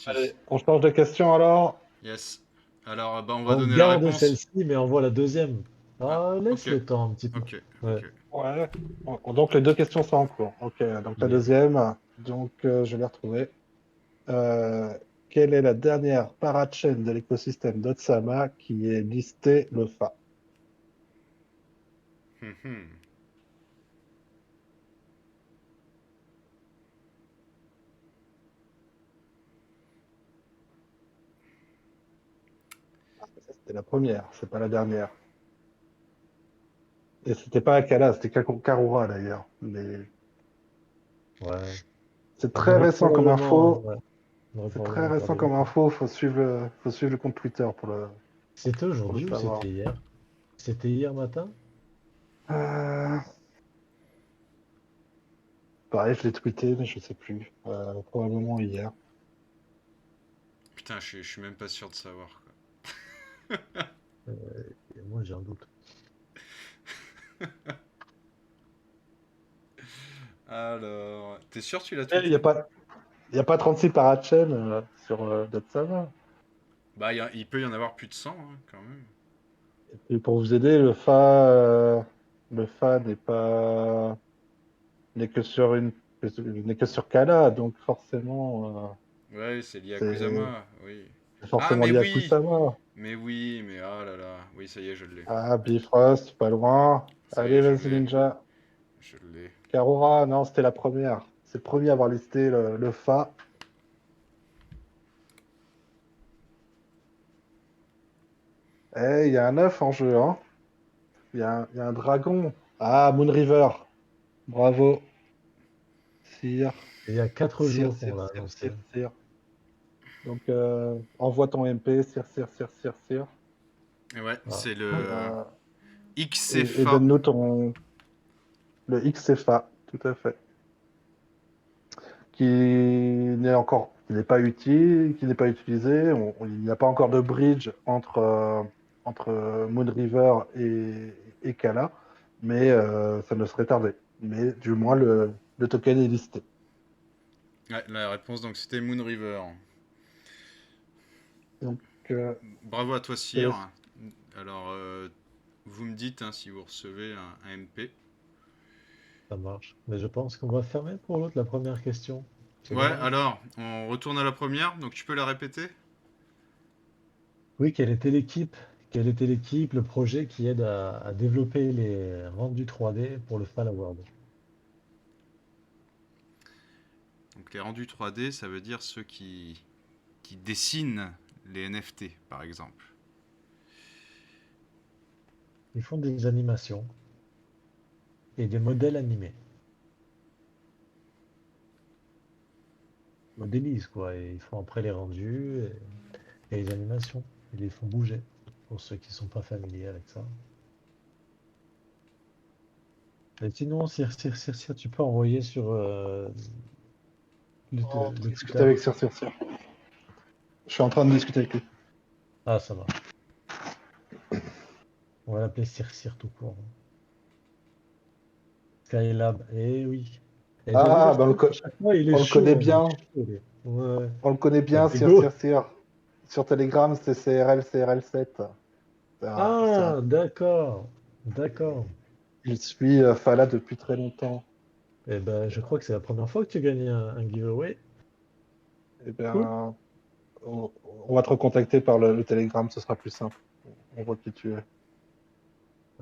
allez, Si. on change de question alors. Yes. Alors, bah, on va On donner la garde réponse. celle-ci, mais envoie la deuxième. Ah, Ah, laisse ok, le temps un petit peu. ok, Ouais. ok. Ouais. Donc les deux questions sont en cours. Ok, donc la Yes. deuxième, donc je l'ai retrouvée. Euh, Quelle est la dernière parachain de l'écosystème d'Otsama qui est listée le FA? Mhm. C'était la première, c'est pas la dernière. Et c'était pas Akala, c'était Karura d'ailleurs. Mais Ouais. C'est On très aurait récent comme probablement, info. ouais, on aurait C'est très probablement récent perdu comme le coup. info. Faut suivre le compte Twitter C'était pour le aujourd'hui ou savoir. c'était hier? C'était hier matin? Euh, Pareil, je l'ai tweeté, mais je sais plus. Probablement hier. Putain, je suis même pas sûr de savoir, quoi. Et moi, j'ai un doute. Alors, t'es sûr que tu l'as Il n'y a tweeté? pas, y a pas 36 parachènes sur Dotsama. Bah, il peut y en avoir plus de 100, hein, quand même. Et pour vous aider, le Fa n'est que sur n'est que sur Kala, donc forcément, Ouais, c'est lié à c'est Kusama, oui. Ah, forcément lié à Kusama. mais ah là là. Oui, ça y est, je l'ai. Ah, Bifrost, pas loin. Ça y est, Allez, je vas-y, l'ai. Ninja. Je l'ai. Karora, non, c'était la première. C'est le premier à avoir listé le Fa. Eh, il y a un œuf en jeu, hein. Il y a un dragon. Ah, Moon River. Bravo. Sire, Et il y a 4 sire, jours qu'on sire, l'a sire, annoncé. sire, sire. Donc, envoie ton MP, sire, sire, sire, sire, sire. Et ouais, Ah. c'est le Euh, et XCFA. donne-nous le XFA, tout à fait. Qui n'est pas utile, qui n'est pas utilisé. Il n'y a pas encore de bridge entre Moon River et Kala, mais ça ne serait tardé. Mais du moins, le token est listé. Ouais, la réponse, donc, c'était Moon River. Donc, Bravo à toi, je te Sire. laisse. Alors, vous me dites, hein, si vous recevez un MP. Ça marche. Mais je pense qu'on va fermer pour l'autre la première question. C'est Ouais, dommage. alors, on retourne à la première, donc tu peux la répéter? Oui, quelle était l'équipe? Quelle était l'équipe, le projet qui aide à développer les rendus 3D pour le Fall Award? Donc les rendus 3D, ça veut dire ceux qui dessinent les NFT, par exemple. Ils font des animations et des modèles animés. Ils modélisent quoi, et ils font après les rendus et les animations. Ils les font bouger, pour ceux qui sont pas familiers avec ça. Et sinon, Sir, tu peux envoyer sur En train le de discuter Twitter. avec Sir, Sir, Sir. Je suis en train de discuter avec lui. Ah, ça marche. On va l'appeler Sir tout court. Skylab, eh oui. Et David Ah, ben Hasselhoff, à chaque fois, il est on le connaît chaud, hein, il est bien. chaud, lui. Ouais, On le connaît bien, avec Sir, Lego. Sir, Sir. Sur Telegram, c'est CRL7. Ah, d'accord, d'accord. Il suit Fala depuis très longtemps. Eh ben, je crois que c'est la première fois que tu gagnes un giveaway. Eh Cool. bien, on va te recontacter par le Telegram, ce sera plus simple. On voit qui tu es.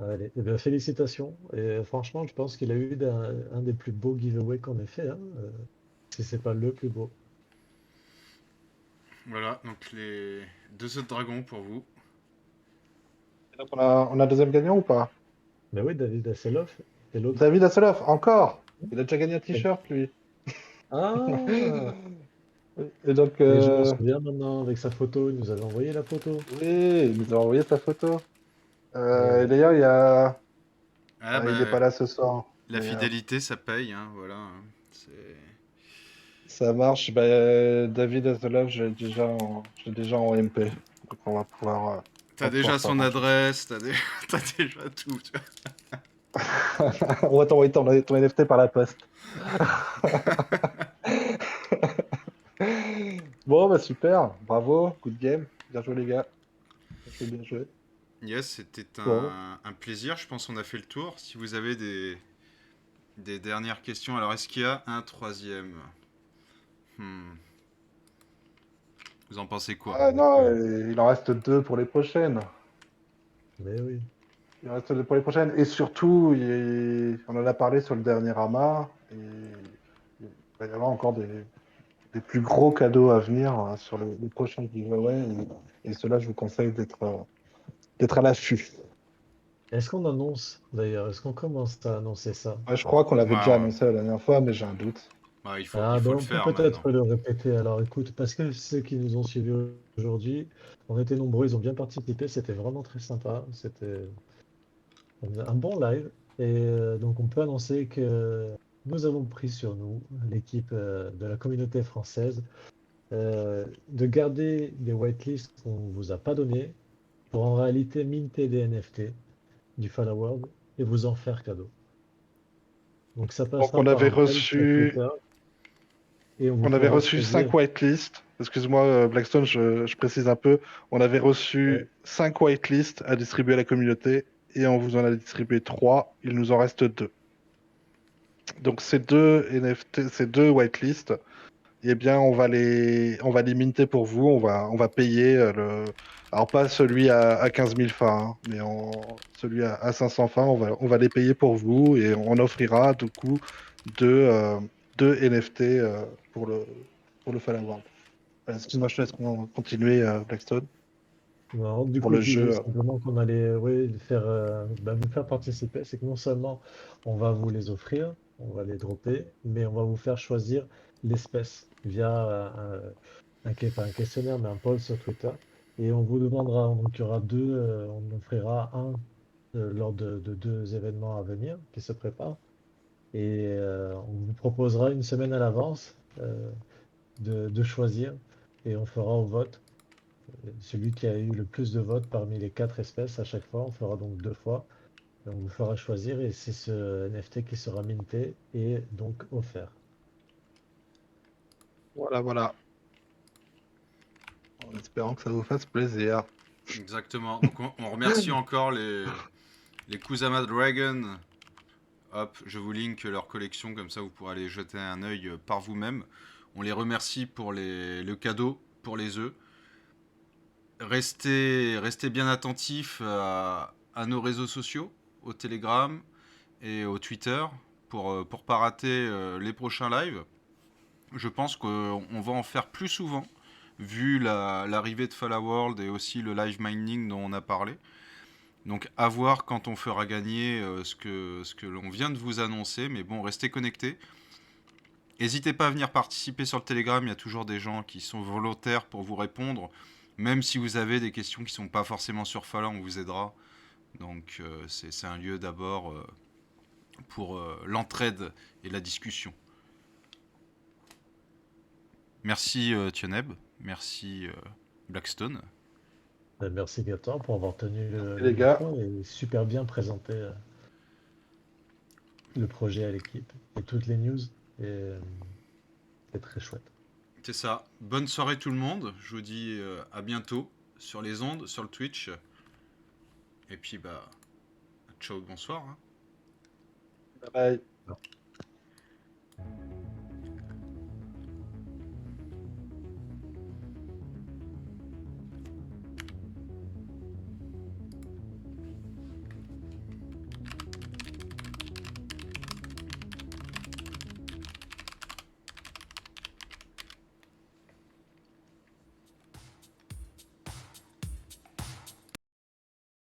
Allez, eh ben, félicitations. Et franchement, je pense qu'il a eu un des plus beaux giveaways qu'on ait fait, hein, si c'est pas le plus beau. Voilà, donc les deux autres dragons pour vous. Donc, on a deuxième gagnant ou pas? Mais oui, David Hasselhoff, c'est l'autre. David Hasselhoff, encore! Il a déjà gagné un t-shirt, lui. Ah! Et donc, Et je m'en souviens maintenant, avec sa photo, il nous avait envoyé la photo. oui, il nous a envoyé sa photo. Eh Et oui. d'ailleurs, Ah il n'est bah, pas là ce soir. la Mais fidélité, ça paye, hein, voilà, hein. C'est... ça marche. David Hasselhoff, j'ai déjà en MP. Donc, on T'as va pouvoir déjà son s'arranger. adresse, t'as déjà tout. Tu On va t'envoyer ton NFT par la poste. Bon, bah super, bravo, good game, bien joué les gars, bien joué. Yes, c'était Bon, un plaisir. Je pense qu'on a fait le tour. Si vous avez des dernières questions, alors est-ce qu'il y a un troisième? Hmm. Vous en pensez quoi? ah non, il en reste deux pour les prochaines. Mais oui. Il en reste deux pour les prochaines. Et surtout, on en a parlé sur le dernier amas, et il va y avoir encore des plus gros cadeaux à venir sur les prochains giveaways. Et cela, je vous conseille d'être à l'affût. Est-ce qu'on annonce, d'ailleurs, est-ce qu'on commence à annoncer ça? Ouais, je crois qu'on l'avait déjà Waouh. annoncé la dernière fois, mais j'ai un doute. Bah, Ah, il ben faut le on peut faire maintenant. peut-être le répéter. Alors écoute, parce que ceux qui nous ont suivis aujourd'hui, on était nombreux, ils ont bien participé, c'était vraiment très sympa. C'était un bon live. Et donc on peut annoncer que nous avons pris sur nous, l'équipe de la communauté française, de garder les whitelists qu'on vous a pas donnés pour en réalité minter des NFT du Fall World et vous en faire cadeau. Donc ça Donc passera par un poll sur Twitter et on vous on avait fera reçu choisir. 5 whitelists. Excuse-moi, Blackstone, je précise un peu. On avait Ouais. reçu 5 whitelists à distribuer à la communauté et on vous en a distribué 3. Il nous en reste 2. Donc ces deux NFT, ces deux whitelists, eh bien, on va les minter pour vous. On va payer alors pas celui à 15 000 fins, hein, mais celui à 500 fins, on va les payer pour vous et on offrira du coup deux, euh, deux NFT pour le Fall Award. Voilà, excuse-moi, je te laisse continuer, Blackstone, Non, du pour coup, le je disais jeu. simplement qu'on allait ouais, faire, vous faire participer. C'est que non seulement on va vous les offrir, on va les dropper, mais on va vous faire choisir l'espèce via pas un questionnaire, mais un poll sur Twitter. Et on vous demandera, donc il y aura deux, on offrira un lors de deux événements à venir qui se préparent. Et on vous proposera une semaine à l'avance de choisir et on fera au vote. Celui qui a eu le plus de votes parmi les quatre espèces à chaque fois, on fera donc deux fois. Et on vous fera choisir et c'est ce NFT qui sera minté et donc offert. Voilà, voilà. En espérant que ça vous fasse plaisir. Exactement. Donc on remercie encore les Kusama Dragon. Hop, je vous link leur collection, comme ça vous pourrez aller jeter un œil par vous-même. On les remercie pour le cadeau, pour les œufs. Restez bien attentifs à nos réseaux sociaux, au Telegram et au Twitter, pour pas rater les prochains lives. Je pense qu'on va en faire plus souvent, vu l'arrivée de Fall World et aussi le live mining dont on a parlé. Donc à voir quand on fera gagner ce que l'on vient de vous annoncer. Mais bon, restez connectés. N'hésitez pas à venir participer sur le Telegram, il y a toujours des gens qui sont volontaires pour vous répondre. Même si vous avez des questions qui ne sont pas forcément sur Fala, on vous aidera. Donc c'est un lieu d'abord pour l'entraide et la discussion. Merci Tioneb, merci Blackstone. Merci Gaëtan pour avoir tenu Et le les gars, micro et super bien présenté le projet à l'équipe et toutes les news. Et c'est très chouette. C'est ça. Bonne soirée tout le monde. Je vous dis à bientôt sur les ondes, sur le Twitch. Et puis bah ciao, bonsoir, hein. bye bye.